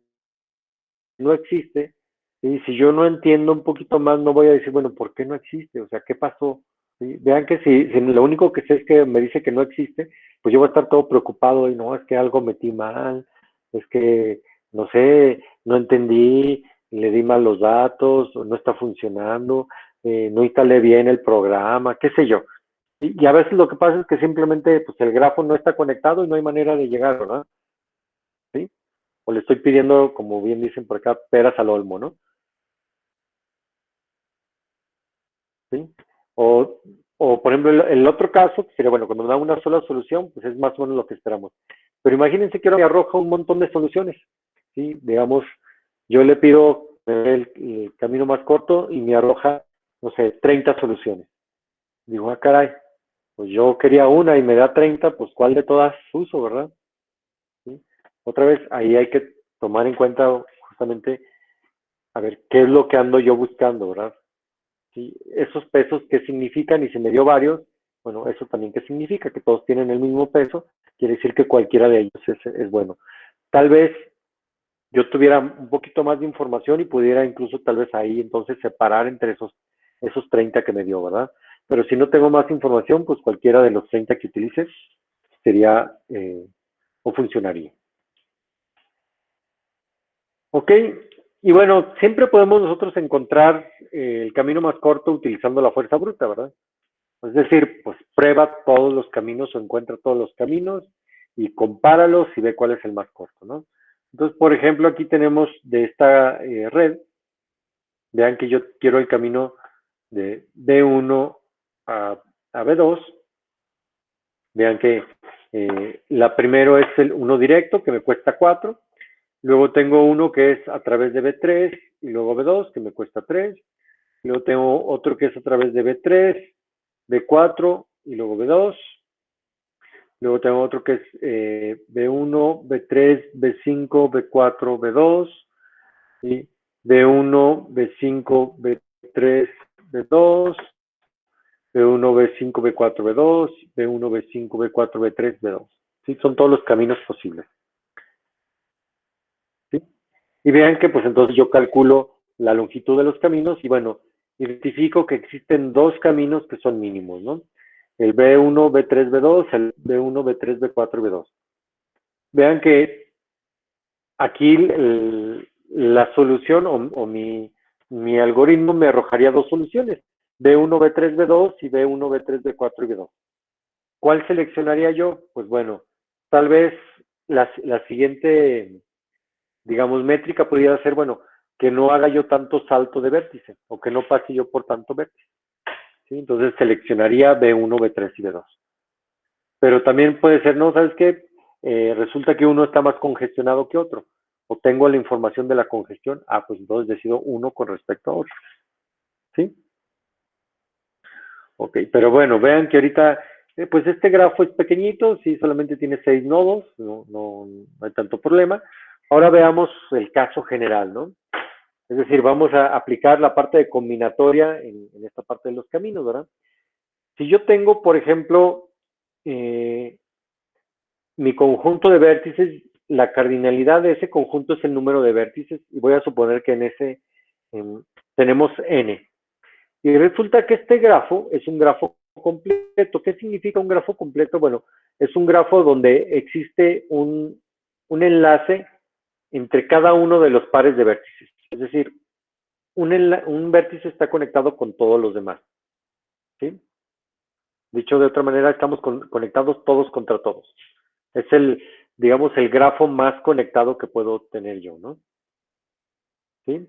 no existe, y si yo no entiendo un poquito más, no voy a decir, bueno, ¿por qué no existe? O sea, ¿qué pasó? ¿Sí? Vean que si lo único que sé es que me dice que no existe, pues yo voy a estar todo preocupado y no, es que algo metí mal, es que, no sé, no entendí, le di mal los datos, no está funcionando, no instalé bien el programa, qué sé yo. Y a veces lo que pasa es que simplemente pues, el grafo no está conectado y no hay manera de llegar, ¿verdad? ¿Sí? O le estoy pidiendo, como bien dicen por acá, peras al olmo, ¿no? ¿Sí? O, o por ejemplo, el otro caso sería, bueno, cuando me da una sola solución, pues es más o menos lo que esperamos. Pero imagínense que ahora me arroja un montón de soluciones, ¿sí? Digamos, yo le pido el camino más corto y me arroja, no sé, 30 soluciones. Digo, ah, caray, pues yo quería una y me da 30, pues ¿cuál de todas uso, verdad? ¿Sí? Otra vez, ahí hay que tomar en cuenta justamente, a ver, qué es lo que ando yo buscando, ¿verdad? ¿Sí? Esos pesos, ¿qué significan? Y si me dio varios, bueno, eso también qué significa, que todos tienen el mismo peso, quiere decir que cualquiera de ellos es bueno. Tal vez yo tuviera un poquito más de información y pudiera incluso tal vez ahí entonces separar entre esos 30 que me dio, ¿verdad? Pero si no tengo más información, pues cualquiera de los 30 que utilices sería o funcionaría. Ok, y bueno, siempre podemos nosotros encontrar el camino más corto utilizando la fuerza bruta, ¿verdad? Es decir, pues prueba todos los caminos o encuentra todos los caminos y compáralos y ve cuál es el más corto, ¿no? Entonces, por ejemplo, aquí tenemos de esta red, vean que yo quiero el camino de B1 a B2, vean que la primero es el uno directo que me cuesta 4, luego tengo uno que es a través de B3 y luego B2 que me cuesta 3, luego tengo otro que es a través de B3, B4 y luego B2. Luego tengo otro que es B1, B3, B5, B4, B2, ¿sí? B1, B5, B3, B2, B1, B5, B4, B2, B1, B5, B4, B3, B2. ¿Sí? Son todos los caminos posibles. ¿Sí? Y vean que pues entonces yo calculo la longitud de los caminos y bueno, identifico que existen dos caminos que son mínimos, ¿no? El B1, B3, B2, el B1, B3, B4, B2. Vean que aquí la solución o mi algoritmo me arrojaría dos soluciones, B1, B3, B2 y B1, B3, B4 y B2. ¿Cuál seleccionaría yo? Pues bueno, tal vez la siguiente, digamos, métrica pudiera ser, bueno, que no haga yo tanto salto de vértice o que no pase yo por tanto vértice. ¿Sí? Entonces seleccionaría B1, B3 y B2. Pero también puede ser, no, ¿sabes qué? Resulta que uno está más congestionado que otro. O tengo la información de la congestión, pues entonces decido uno con respecto a otro. ¿Sí? Ok, pero bueno, vean que ahorita, pues este grafo es pequeñito, sí, solamente tiene 6 nodos, no hay tanto problema. Ahora veamos el caso general, ¿no? Es decir, vamos a aplicar la parte de combinatoria en esta parte de los caminos, ¿verdad? Si yo tengo, por ejemplo, eh, mi conjunto de vértices, la cardinalidad de ese conjunto es el número de vértices y voy a suponer que en ese tenemos n. Y resulta que este grafo es un grafo completo. ¿Qué significa un grafo completo? Bueno, es un grafo donde existe un enlace entre cada uno de los pares de vértices. Es decir, un vértice está conectado con todos los demás. ¿Sí? Dicho de otra manera, estamos conectados todos contra todos. Es digamos, el grafo más conectado que puedo tener yo, ¿no? ¿Sí?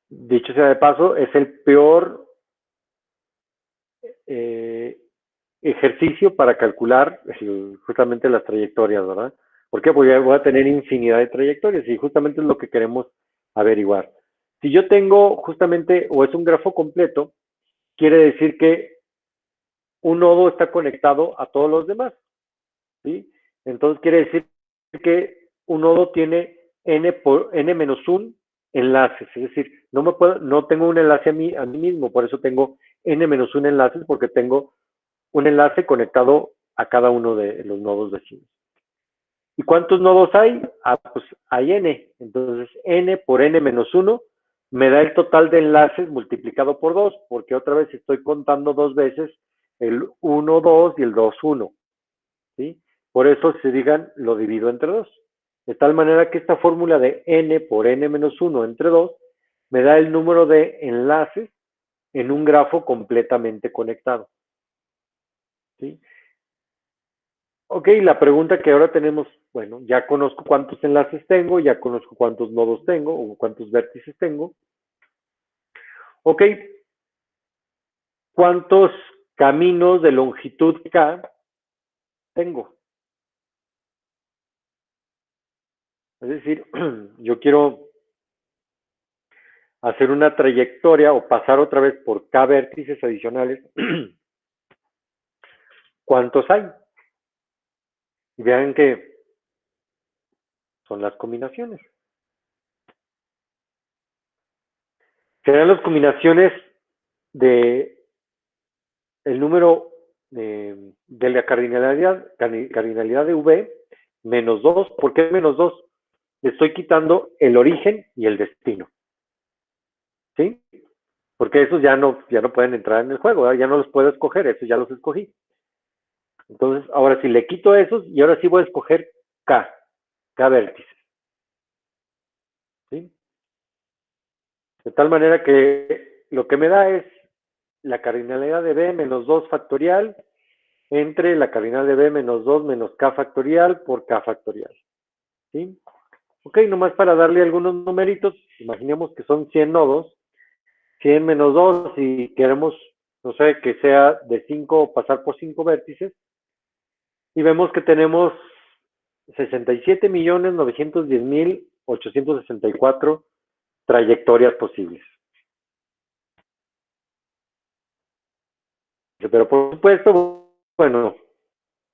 Dicho sea de paso, es el peor eh, ejercicio para calcular justamente las trayectorias, ¿verdad? ¿Por qué? Porque voy a tener infinidad de trayectorias y justamente es lo que queremos averiguar. Si yo tengo justamente, o es un grafo completo, quiere decir que un nodo está conectado a todos los demás, ¿sí? Entonces quiere decir que un nodo tiene n por n menos 1 enlaces, es decir, no tengo un enlace a mí mismo, por eso tengo n menos 1 enlaces porque tengo un enlace conectado a cada uno de los nodos vecinos. ¿Y cuántos nodos hay? Pues hay n, entonces n por n menos 1 me da el total de enlaces multiplicado por 2, porque otra vez estoy contando dos veces el 1, 2 y el 2, 1. ¿Sí? Por eso se digan, lo divido entre 2. De tal manera que esta fórmula de n por n menos 1 entre 2 me da el número de enlaces en un grafo completamente conectado. ¿Sí? Ok, la pregunta que ahora tenemos, bueno, ya conozco cuántos enlaces tengo, ya conozco cuántos nodos tengo o cuántos vértices tengo. Ok, ¿cuántos caminos de longitud K tengo? Es decir, yo quiero hacer una trayectoria o pasar otra vez por K vértices adicionales. ¿Cuántos hay? Y vean que son las combinaciones. Serán las combinaciones de el número de la cardinalidad de V menos 2. ¿Por qué menos 2? Le estoy quitando el origen y el destino. ¿Sí? Porque esos ya no pueden entrar en el juego, ¿verdad? Ya no los puedo escoger, esos ya los escogí. Entonces, ahora sí le quito esos y ahora sí voy a escoger K vértices. De tal manera que lo que me da es la cardinalidad de b menos 2 factorial entre la cardinal de b menos 2 menos k factorial por k factorial. ¿Sí? Ok, nomás para darle algunos numeritos, imaginemos que son 100 nodos, 100 menos 2 y queremos, no sé, que sea de 5 pasar por 5 vértices, y vemos que tenemos 67.910.864 trayectorias posibles. Pero por supuesto, bueno,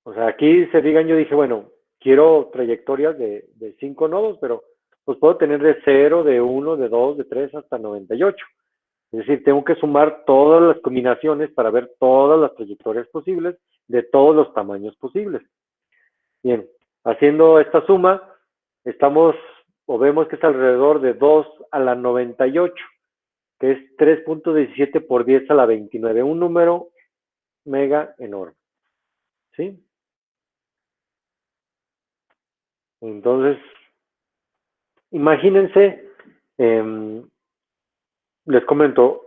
o sea, aquí se digan, yo dije, bueno, quiero trayectorias de 5 nodos, pero pues puedo tener de 0, de 1, de 2, de 3 hasta 98. Es decir, tengo que sumar todas las combinaciones para ver todas las trayectorias posibles de todos los tamaños posibles. Bien, haciendo esta suma, estamos o vemos que es alrededor de 2 a la 98, que es 3.17 por 10 a la 29, un número mega enorme. ¿Sí? Entonces, imagínense, les comento,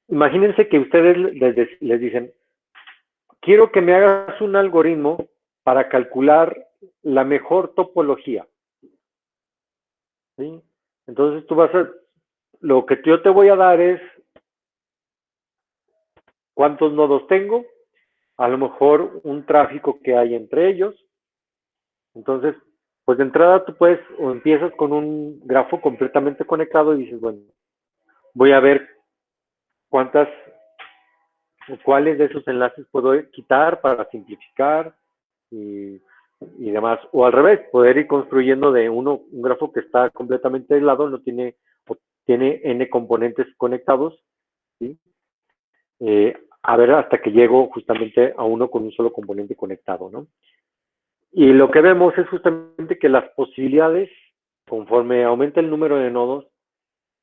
imagínense que ustedes les dicen, quiero que me hagas un algoritmo para calcular la mejor topología. ¿Sí? Entonces tú vas a, lo que yo te voy a dar es cuántos nodos tengo, a lo mejor un tráfico que hay entre ellos. Entonces, pues de entrada tú puedes o empiezas con un grafo completamente conectado y dices, bueno, voy a ver cuántas, cuáles de esos enlaces puedo quitar para simplificar y demás. O al revés, poder ir construyendo de uno un grafo que está completamente aislado, no tiene, tiene n componentes conectados, ¿sí? A ver hasta que llego justamente a uno con un solo componente conectado, ¿no? Y lo que vemos es justamente que las posibilidades, conforme aumenta el número de nodos,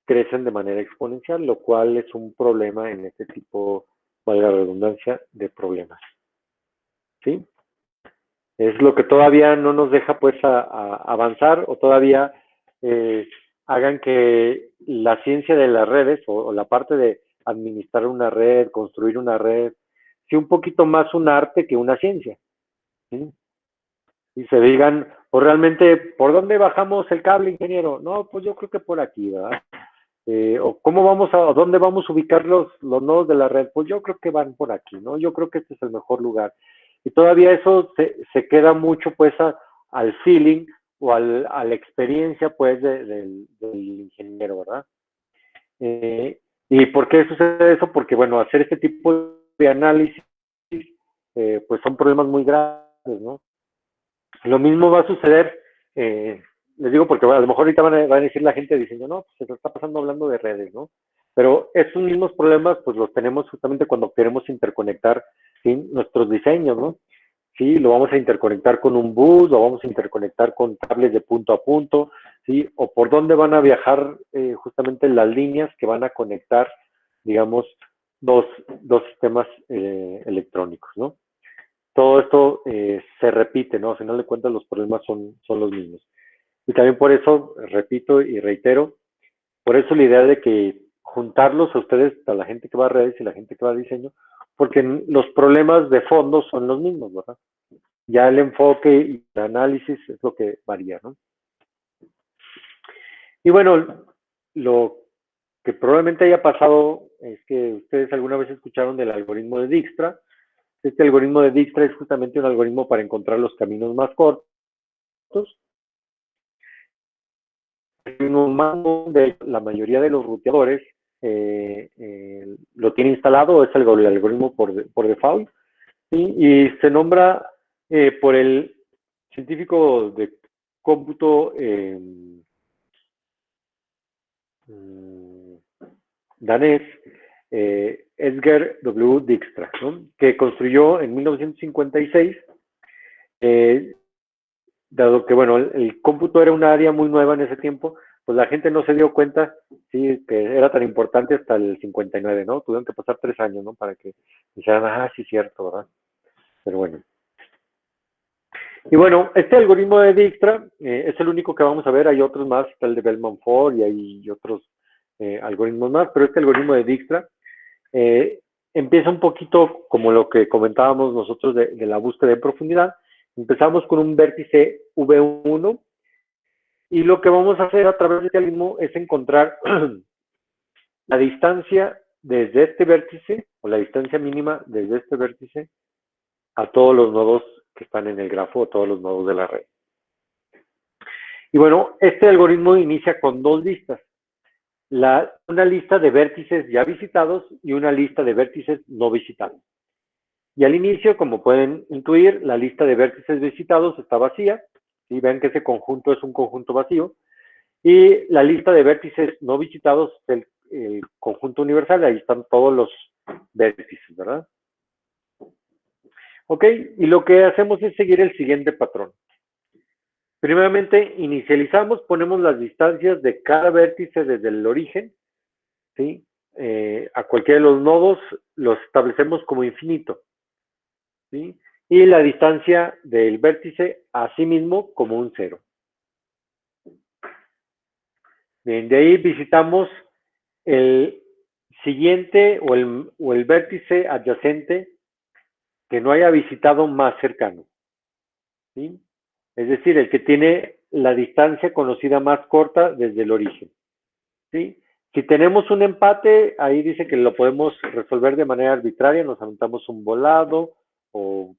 crecen de manera exponencial, lo cual es un problema en este tipo, valga la redundancia, de problemas. ¿Sí? Es lo que todavía no nos deja pues a avanzar o todavía hagan que la ciencia de las redes o la parte de administrar una red, construir una red, sea un poquito más un arte que una ciencia. ¿Sí? Y se digan, pues realmente, ¿por dónde bajamos el cable, ingeniero? No, pues yo creo que por aquí, ¿verdad? O cómo vamos a, o dónde vamos a ubicar los nodos de la red, pues yo creo que van por aquí, ¿no? Yo creo que este es el mejor lugar. Y todavía eso se queda mucho pues al feeling o a la experiencia pues del ingeniero, ¿verdad? ¿Y por qué sucede eso? Porque bueno, hacer este tipo de análisis pues son problemas muy graves, ¿no? Lo mismo va a suceder, les digo porque bueno, a lo mejor ahorita van a decir la gente diciendo, no, pues se lo está pasando hablando de redes, ¿no? Pero estos mismos problemas pues los tenemos justamente cuando queremos interconectar, ¿sí? Nuestros diseños, ¿no? Sí, lo vamos a interconectar con un bus, lo vamos a interconectar con cables de punto a punto, ¿sí? O por dónde van a viajar justamente las líneas que van a conectar, digamos, dos sistemas electrónicos, ¿no? Todo esto se repite, ¿no? Al final de cuentas los problemas son los mismos. Y también por eso, repito y reitero, por eso la idea de que juntarlos a ustedes, a la gente que va a redes y la gente que va a diseño, porque los problemas de fondo son los mismos, ¿verdad? Ya el enfoque y el análisis es lo que varía, ¿no? Y bueno, lo que probablemente haya pasado es que ustedes alguna vez escucharon del algoritmo de Dijkstra. Este algoritmo de Dijkstra es justamente un algoritmo para encontrar los caminos más cortos. De la mayoría de los ruteadores lo tiene instalado, es el algoritmo por default, ¿sí? Y se nombra por el científico de cómputo danés, Edgar W. Dijkstra, ¿no? Que construyó en 1956, dado que, bueno, el cómputo era un área muy nueva en ese tiempo, pues la gente no se dio cuenta, sí, que era tan importante hasta el 59, ¿no? Tuvieron que pasar 3 años, ¿no? Para que dijeran, ah, sí, cierto, ¿verdad? Pero bueno. Y bueno, este algoritmo de Dijkstra es el único que vamos a ver. Hay otros más, está el de Bellman-Ford y hay otros algoritmos más, pero este algoritmo de Dijkstra empieza un poquito como lo que comentábamos nosotros de la búsqueda en profundidad. Empezamos con un vértice V1 y lo que vamos a hacer a través de este algoritmo es encontrar la distancia desde este vértice o la distancia mínima desde este vértice a todos los nodos que están en el grafo o todos los nodos de la red. Y bueno, este algoritmo inicia con dos listas. Una lista de vértices ya visitados y una lista de vértices no visitados. Y al inicio, como pueden intuir, la lista de vértices visitados está vacía. ¿Sí? Ven que ese conjunto es un conjunto vacío. Y la lista de vértices no visitados es el conjunto universal. Ahí están todos los vértices, ¿verdad? Ok, y lo que hacemos es seguir el siguiente patrón. Primeramente, inicializamos, ponemos las distancias de cada vértice desde el origen, ¿sí? A cualquiera de los nodos los establecemos como infinito, ¿sí? Y la distancia del vértice a sí mismo como un cero. Bien, de ahí visitamos el siguiente o el vértice adyacente que no haya visitado más cercano, ¿sí? Es decir, el que tiene la distancia conocida más corta desde el origen, ¿sí? Si tenemos un empate, ahí dice que lo podemos resolver de manera arbitraria, nos aventamos un volado o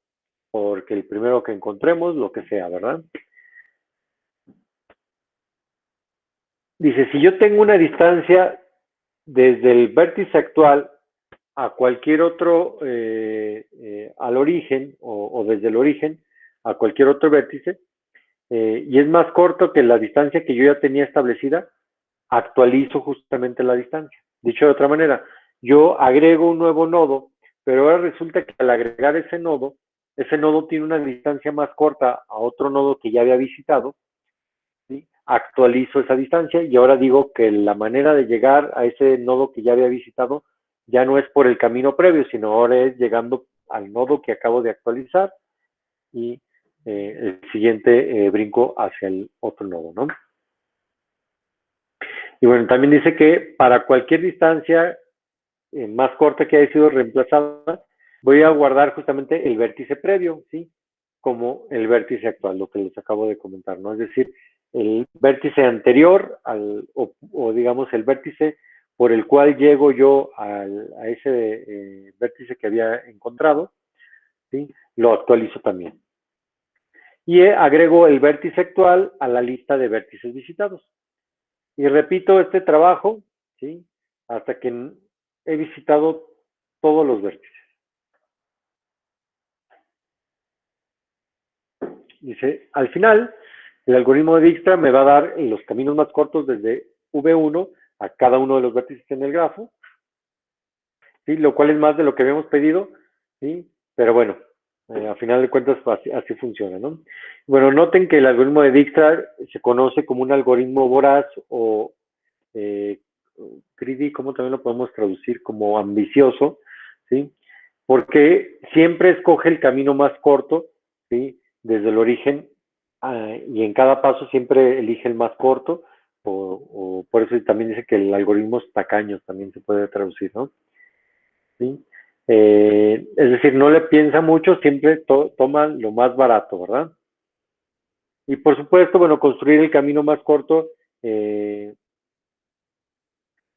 porque el primero que encontremos, lo que sea, ¿verdad? Dice, si yo tengo una distancia desde el vértice actual a cualquier otro, al origen o desde el origen a cualquier otro vértice, y es más corto que la distancia que yo ya tenía establecida, actualizo justamente la distancia. Dicho de otra manera, yo agrego un nuevo nodo, pero ahora resulta que al agregar ese nodo tiene una distancia más corta a otro nodo que ya había visitado, ¿sí? Actualizo esa distancia y ahora digo que la manera de llegar a ese nodo que ya había visitado ya no es por el camino previo, sino ahora es llegando al nodo que acabo de actualizar y el siguiente brinco hacia el otro nodo, ¿no? Y bueno, también dice que para cualquier distancia más corta que haya sido reemplazada, voy a guardar justamente el vértice previo, ¿sí? Como el vértice actual, lo que les acabo de comentar, ¿no? Es decir, el vértice anterior o digamos el vértice por el cual llego yo a ese vértice que había encontrado, ¿sí? Lo actualizo también. Y agrego el vértice actual a la lista de vértices visitados. Y repito este trabajo, ¿sí? Hasta que he visitado todos los vértices. Dice, al final, el algoritmo de Dijkstra me va a dar los caminos más cortos desde V1 a cada uno de los vértices en el grafo, ¿sí? Lo cual es más de lo que habíamos pedido, ¿sí? Pero bueno, a final de cuentas así funciona, ¿no? Bueno, noten que el algoritmo de Dijkstra se conoce como un algoritmo voraz o greedy, como también lo podemos traducir como ambicioso, ¿sí? Porque siempre escoge el camino más corto, ¿sí? Desde el origen y en cada paso siempre elige el más corto, o por eso también dice que el algoritmo es tacaño, también se puede traducir, ¿no? ¿Sí? Es decir, no le piensa mucho, siempre toma lo más barato, ¿verdad? Y por supuesto, bueno, construir el camino más corto,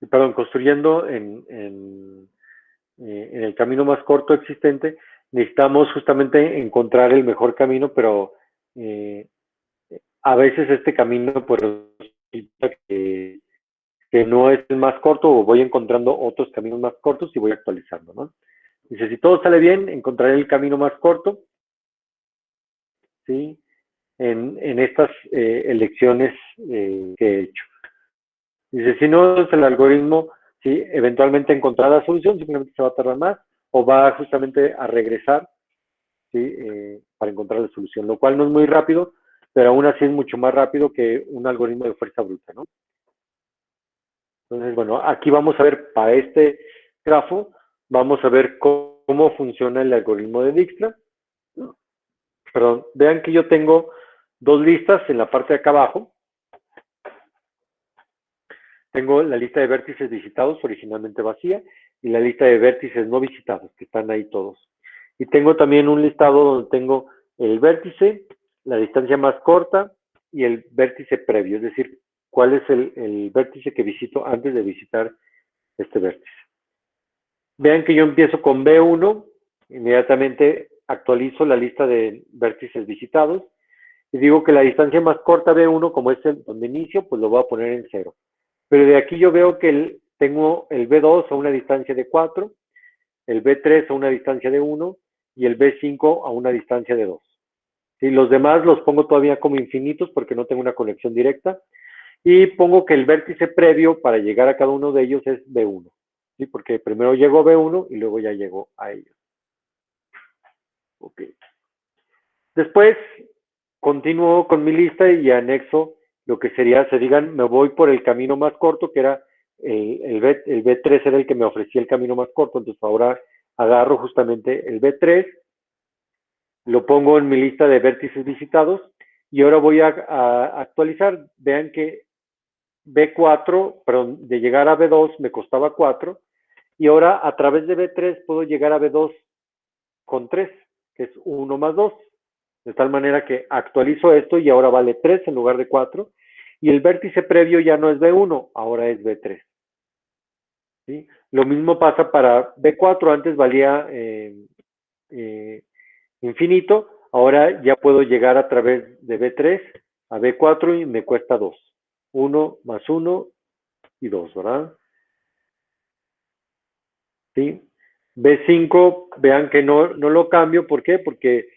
perdón, construyendo en el camino más corto existente, necesitamos justamente encontrar el mejor camino, pero a veces este camino pues resulta que no es el más corto o voy encontrando otros caminos más cortos y voy actualizando, ¿no? Dice, si todo sale bien, encontraré el camino más corto, ¿sí? En estas elecciones que he hecho. Dice, si no es el algoritmo, ¿sí? Eventualmente encontrar la solución, simplemente se va a tardar más o va justamente a regresar, ¿sí? Para encontrar la solución, lo cual no es muy rápido, pero aún así es mucho más rápido que un algoritmo de fuerza bruta, ¿no? Entonces, bueno, aquí vamos a ver para este grafo, vamos a ver cómo funciona el algoritmo de Dijkstra. perdón, vean que yo tengo dos listas en la parte de acá abajo. Tengo la lista de vértices visitados, originalmente vacía, y la lista de vértices no visitados, que están ahí todos. Y tengo también un listado donde tengo el vértice, la distancia más corta y el vértice previo, es decir, cuál es el vértice que visito antes de visitar este vértice. Vean que yo empiezo con B1, inmediatamente actualizo la lista de vértices visitados y digo que la distancia más corta B1, como es donde inicio, pues lo voy a poner en 0. Pero de aquí yo veo que tengo el B2 a una distancia de 4, el B3 a una distancia de 1 y el B5 a una distancia de 2. ¿Sí? Los demás los pongo todavía como infinitos porque no tengo una conexión directa. Y pongo que el vértice previo para llegar a cada uno de ellos es B1. ¿Sí? Porque primero llego a B1 y luego ya llego a ellos. Ok. Después continúo con mi lista y anexo lo que sería, se digan, me voy por el camino más corto, que era el B3 era el que me ofrecía el camino más corto, entonces ahora agarro justamente el B3, lo pongo en mi lista de vértices visitados y ahora voy a actualizar. Vean que B4, perdón, de llegar a B2 me costaba 4 y ahora a través de B3 puedo llegar a B2 con 3, que es 1 más 2. De tal manera que actualizo esto y ahora vale 3 en lugar de 4. Y el vértice previo ya no es B1, ahora es B3. ¿Sí? Lo mismo pasa para B4, antes valía infinito, ahora ya puedo llegar a través de B3 a B4 y me cuesta 2. 1 más 1 y 2, ¿verdad? ¿Sí? B5, vean que no lo cambio, ¿por qué? Porque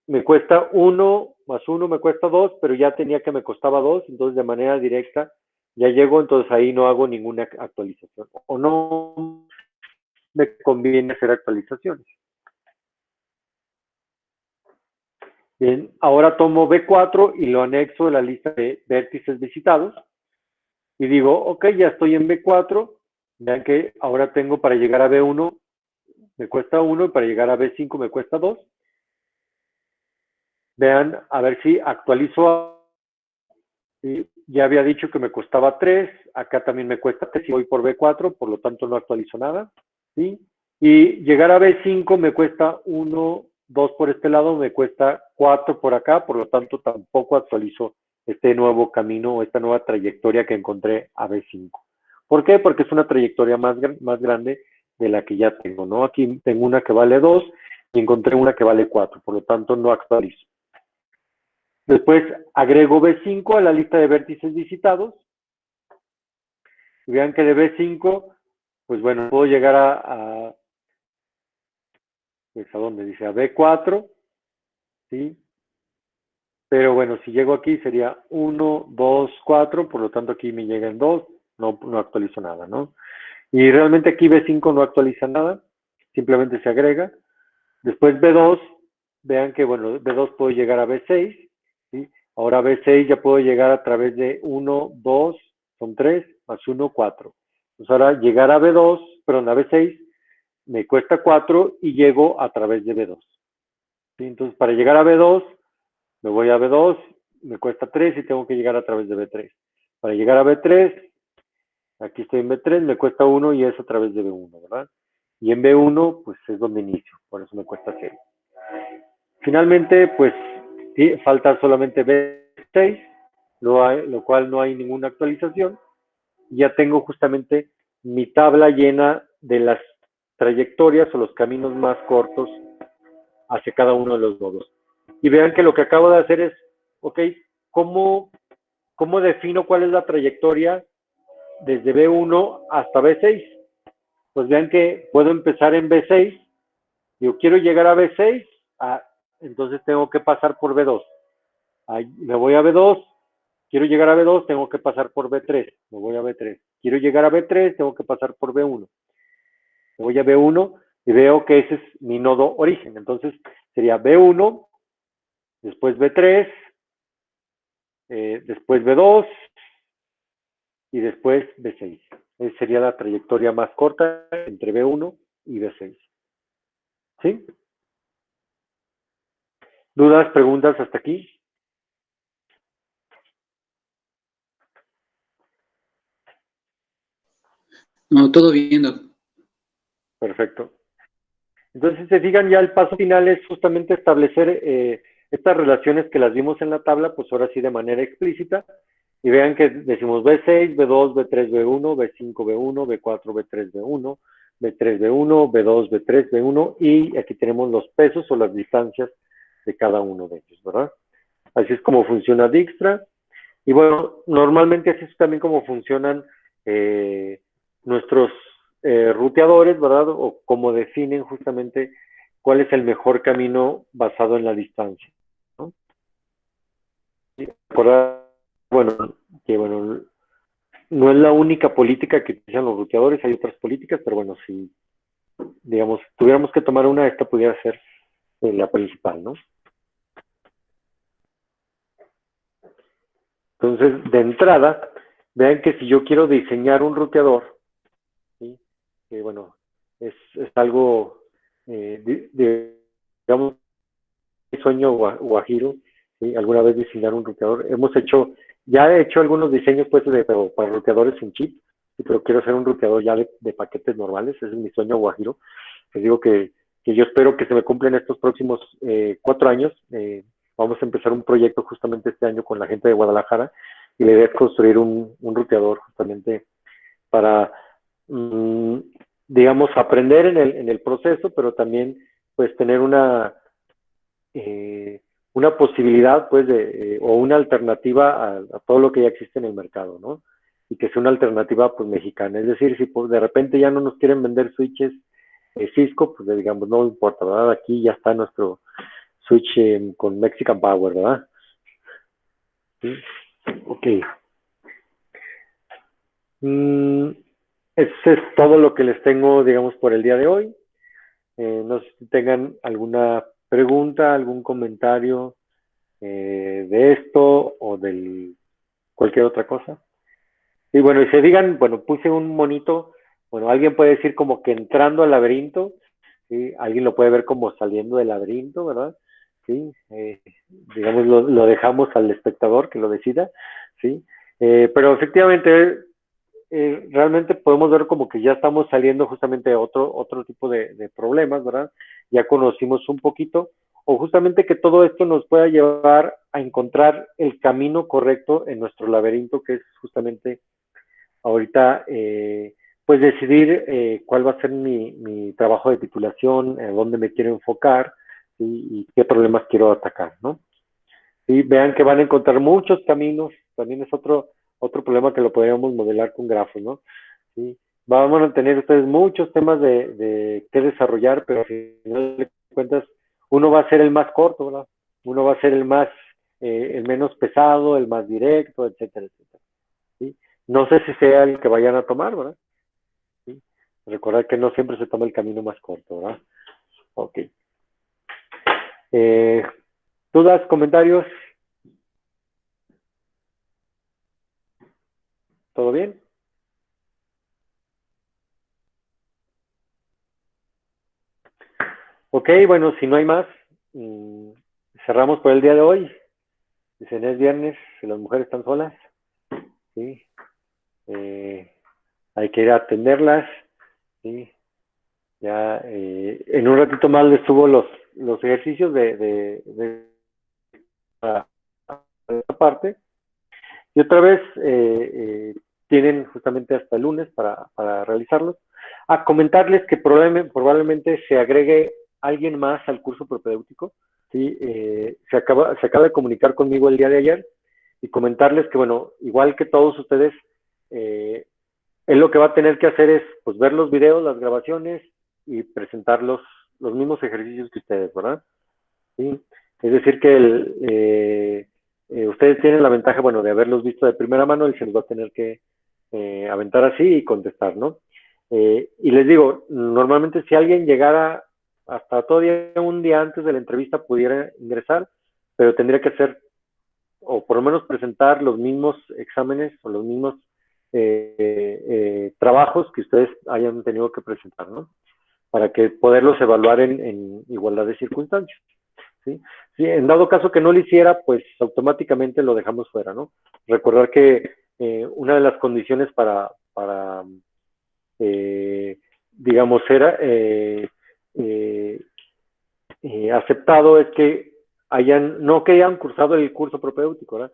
me cuesta 1 más 1 me cuesta 2, pero ya tenía que me costaba 2, entonces de manera directa ya llego, entonces ahí no hago ninguna actualización. O no me conviene hacer actualizaciones. Bien, ahora tomo B4 y lo anexo a la lista de vértices visitados. Y digo, ok, ya estoy en B4. Vean que ahora tengo para llegar a B1 me cuesta 1 y para llegar a B5 me cuesta 2. Vean, a ver si actualizo. ¿Sí? Ya había dicho que me costaba 3, acá también me cuesta 3 y voy por B4, por lo tanto no actualizo nada. ¿Sí? Y llegar a B5 me cuesta 1, 2 por este lado, me cuesta 4 por acá, por lo tanto tampoco actualizo este nuevo camino o esta nueva trayectoria que encontré a B5. ¿Por qué? Porque es una trayectoria más grande de la que ya tengo, ¿no? Aquí tengo una que vale 2 y encontré una que vale 4, por lo tanto no actualizo. Después agrego B5 a la lista de vértices visitados. Y vean que de B5, pues bueno, puedo llegar pues a dónde dice, a B4, ¿sí? Pero bueno, si llego aquí sería 1, 2, 4, por lo tanto aquí me llega en 2, no actualizo nada, ¿no? Y realmente aquí B5 no actualiza nada, simplemente se agrega. Después B2, vean que bueno, B2 puedo llegar a B6, ¿sí? Ahora B6 ya puedo llegar a través de 1, 2, son 3, más 1, 4. Entonces ahora llegar a B2, perdón, a B6, me cuesta 4 y llego a través de B2. ¿Sí? Entonces para llegar a B2, me voy a B2, me cuesta 3 y tengo que llegar a través de B3. Para llegar a B3, aquí estoy en B3, me cuesta 1 y es a través de B1, ¿verdad? Y en B1, pues es donde inicio, por eso me cuesta 0. Finalmente, pues sí, falta solamente B6, lo cual no hay ninguna actualización. Ya tengo justamente mi tabla llena de las trayectorias o los caminos más cortos hacia cada uno de los nodos. Y vean que lo que acabo de hacer es, ok, ¿cómo defino cuál es la trayectoria desde B1 hasta B6? Pues vean que puedo empezar en B6, yo quiero llegar a B6, entonces tengo que pasar por B2. Me voy a B2, quiero llegar a B2, tengo que pasar por B3, me voy a B3. Quiero llegar a B3, tengo que pasar por B1. Me voy a B1 y veo que ese es mi nodo origen. Entonces sería B1, después B3, después B2 y después B6. Esa sería la trayectoria más corta entre B1 y B6. ¿Sí? ¿Dudas, preguntas hasta aquí? No, todo bien, Doc. Perfecto. Entonces, si se fijan, ya el paso final es justamente establecer estas relaciones que las vimos en la tabla, pues ahora sí de manera explícita, y vean que decimos B6, B2, B3, B1, B5, B1, B4, B3, B1, B3, B1, B2, B3, B1, y aquí tenemos los pesos o las distancias de cada uno de ellos, ¿verdad? Así es como funciona Dijkstra. Y bueno, normalmente así es también como funcionan nuestros ruteadores, ¿verdad? O como definen justamente cuál es el mejor camino basado en la distancia, ¿no? Y recordar, bueno, que bueno, no es la única política que utilizan los ruteadores, hay otras políticas, pero bueno, si, digamos, tuviéramos que tomar una, esta pudiera ser la principal, ¿no? Entonces, de entrada, vean que si yo quiero diseñar un ruteador, ¿sí? Que bueno, es algo, digamos, mi sueño guajiro, ¿sí? Alguna vez diseñar un ruteador. Ya he hecho algunos diseños pues pero para ruteadores sin chip, ¿sí? Pero quiero hacer un ruteador ya de paquetes normales, ese es mi sueño guajiro. Les digo que yo espero que se me cumplan estos próximos 4 años. Vamos a empezar un proyecto justamente este año con la gente de Guadalajara y la idea es construir un ruteador justamente para, mmm, digamos, aprender en el proceso, pero también pues tener una posibilidad pues o una alternativa a todo lo que ya existe en el mercado, ¿no? Y que sea una alternativa pues mexicana. Es decir, si pues, de repente ya no nos quieren vender switches Cisco, pues digamos, no importa, ¿verdad? Aquí ya está nuestro switch con Mexican Power, ¿verdad? ¿Sí? Ok. Eso es todo lo que les tengo, digamos, por el día de hoy. No sé si tengan alguna pregunta, algún comentario de esto o de cualquier otra cosa. Y bueno, y se digan, bueno, puse un monito, bueno, alguien puede decir como que entrando al laberinto, ¿sí? Alguien lo puede ver como saliendo del laberinto, ¿verdad? Sí, digamos, lo dejamos al espectador que lo decida, ¿sí? Pero efectivamente, realmente podemos ver como que ya estamos saliendo justamente de otro tipo de problemas, ¿verdad? Ya conocimos un poquito, o justamente que todo esto nos pueda llevar a encontrar el camino correcto en nuestro laberinto, que es justamente ahorita, pues decidir cuál va a ser mi trabajo de titulación, dónde me quiero enfocar, ¿sí? Y qué problemas quiero atacar, ¿no? Sí, vean que van a encontrar muchos caminos, también es otro problema que lo podríamos modelar con grafos, ¿no? Sí, van a tener ustedes muchos temas de qué desarrollar, pero al final de cuentas, uno va a ser el más corto, ¿verdad? Uno va a ser el menos pesado, el más directo, etcétera, etcétera. ¿Sí? No sé si sea el que vayan a tomar, ¿verdad? ¿Sí? Recordar que no siempre se toma el camino más corto, ¿verdad? Ok. Eh, ¿Dudas, comentarios? ¿Todo bien? Ok, bueno, si no hay más, cerramos por el día de hoy. Dicen es viernes, si las mujeres están solas, ¿sí? Hay que ir a atenderlas, ¿sí? Ya en un ratito más les subo los ejercicios de esta parte. Y otra vez tienen justamente hasta el lunes para realizarlos. A comentarles que probablemente se agregue alguien más al curso propedéutico. ¿Sí? Se acaba de comunicar conmigo el día de ayer y comentarles que, bueno, igual que todos ustedes, él lo que va a tener que hacer es pues, ver los videos, las grabaciones y presentar los mismos ejercicios que ustedes, ¿verdad? ¿Sí? Es decir, que ustedes tienen la ventaja, bueno, de haberlos visto de primera mano, él se los va a tener que aventar así y contestar, ¿no? Y les digo, normalmente si alguien llegara hasta todavía un día antes de la entrevista pudiera ingresar, pero tendría que hacer, o por lo menos presentar los mismos exámenes o los mismos trabajos que ustedes hayan tenido que presentar, ¿no? Para que poderlos evaluar en igualdad de circunstancias. ¿sí? Sí, en dado caso que no lo hiciera, pues automáticamente lo dejamos fuera, ¿no? Recordar que una de las condiciones para digamos, ser aceptado es que no que hayan cursado el curso propedéutico, ¿verdad?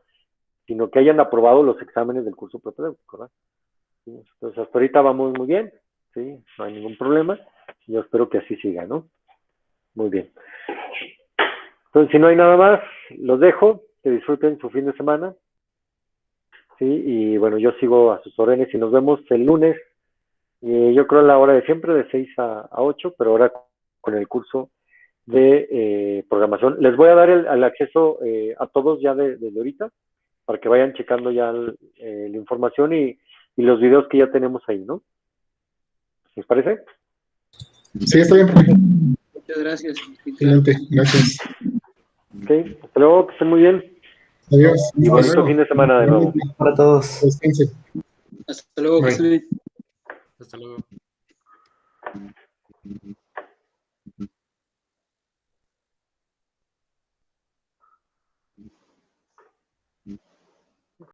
Sino que hayan aprobado los exámenes del curso propedéutico, ¿verdad? ¿Sí? Entonces, hasta ahorita vamos muy bien, ¿sí? No hay ningún problema. Yo espero que así siga, ¿no? Muy bien. Entonces, si no hay nada más, los dejo, que disfruten su fin de semana, ¿sí? Y bueno, yo sigo a sus órdenes y nos vemos el lunes, yo creo a la hora de siempre, de 6 a 8, pero ahora con el curso de programación. Les voy a dar el acceso a todos ya desde ahorita, para que vayan checando ya la información y los videos que ya tenemos ahí, ¿no? ¿Les parece? Sí, está bien, profe. Muchas gracias. Excelente, gracias. Ok, hasta luego, que estén muy bien. Adiós. Y Hasta bonito luego. fin de semana de nuevo. Para todos. Descanse. Hasta luego, que Bye. estén bien. Hasta luego.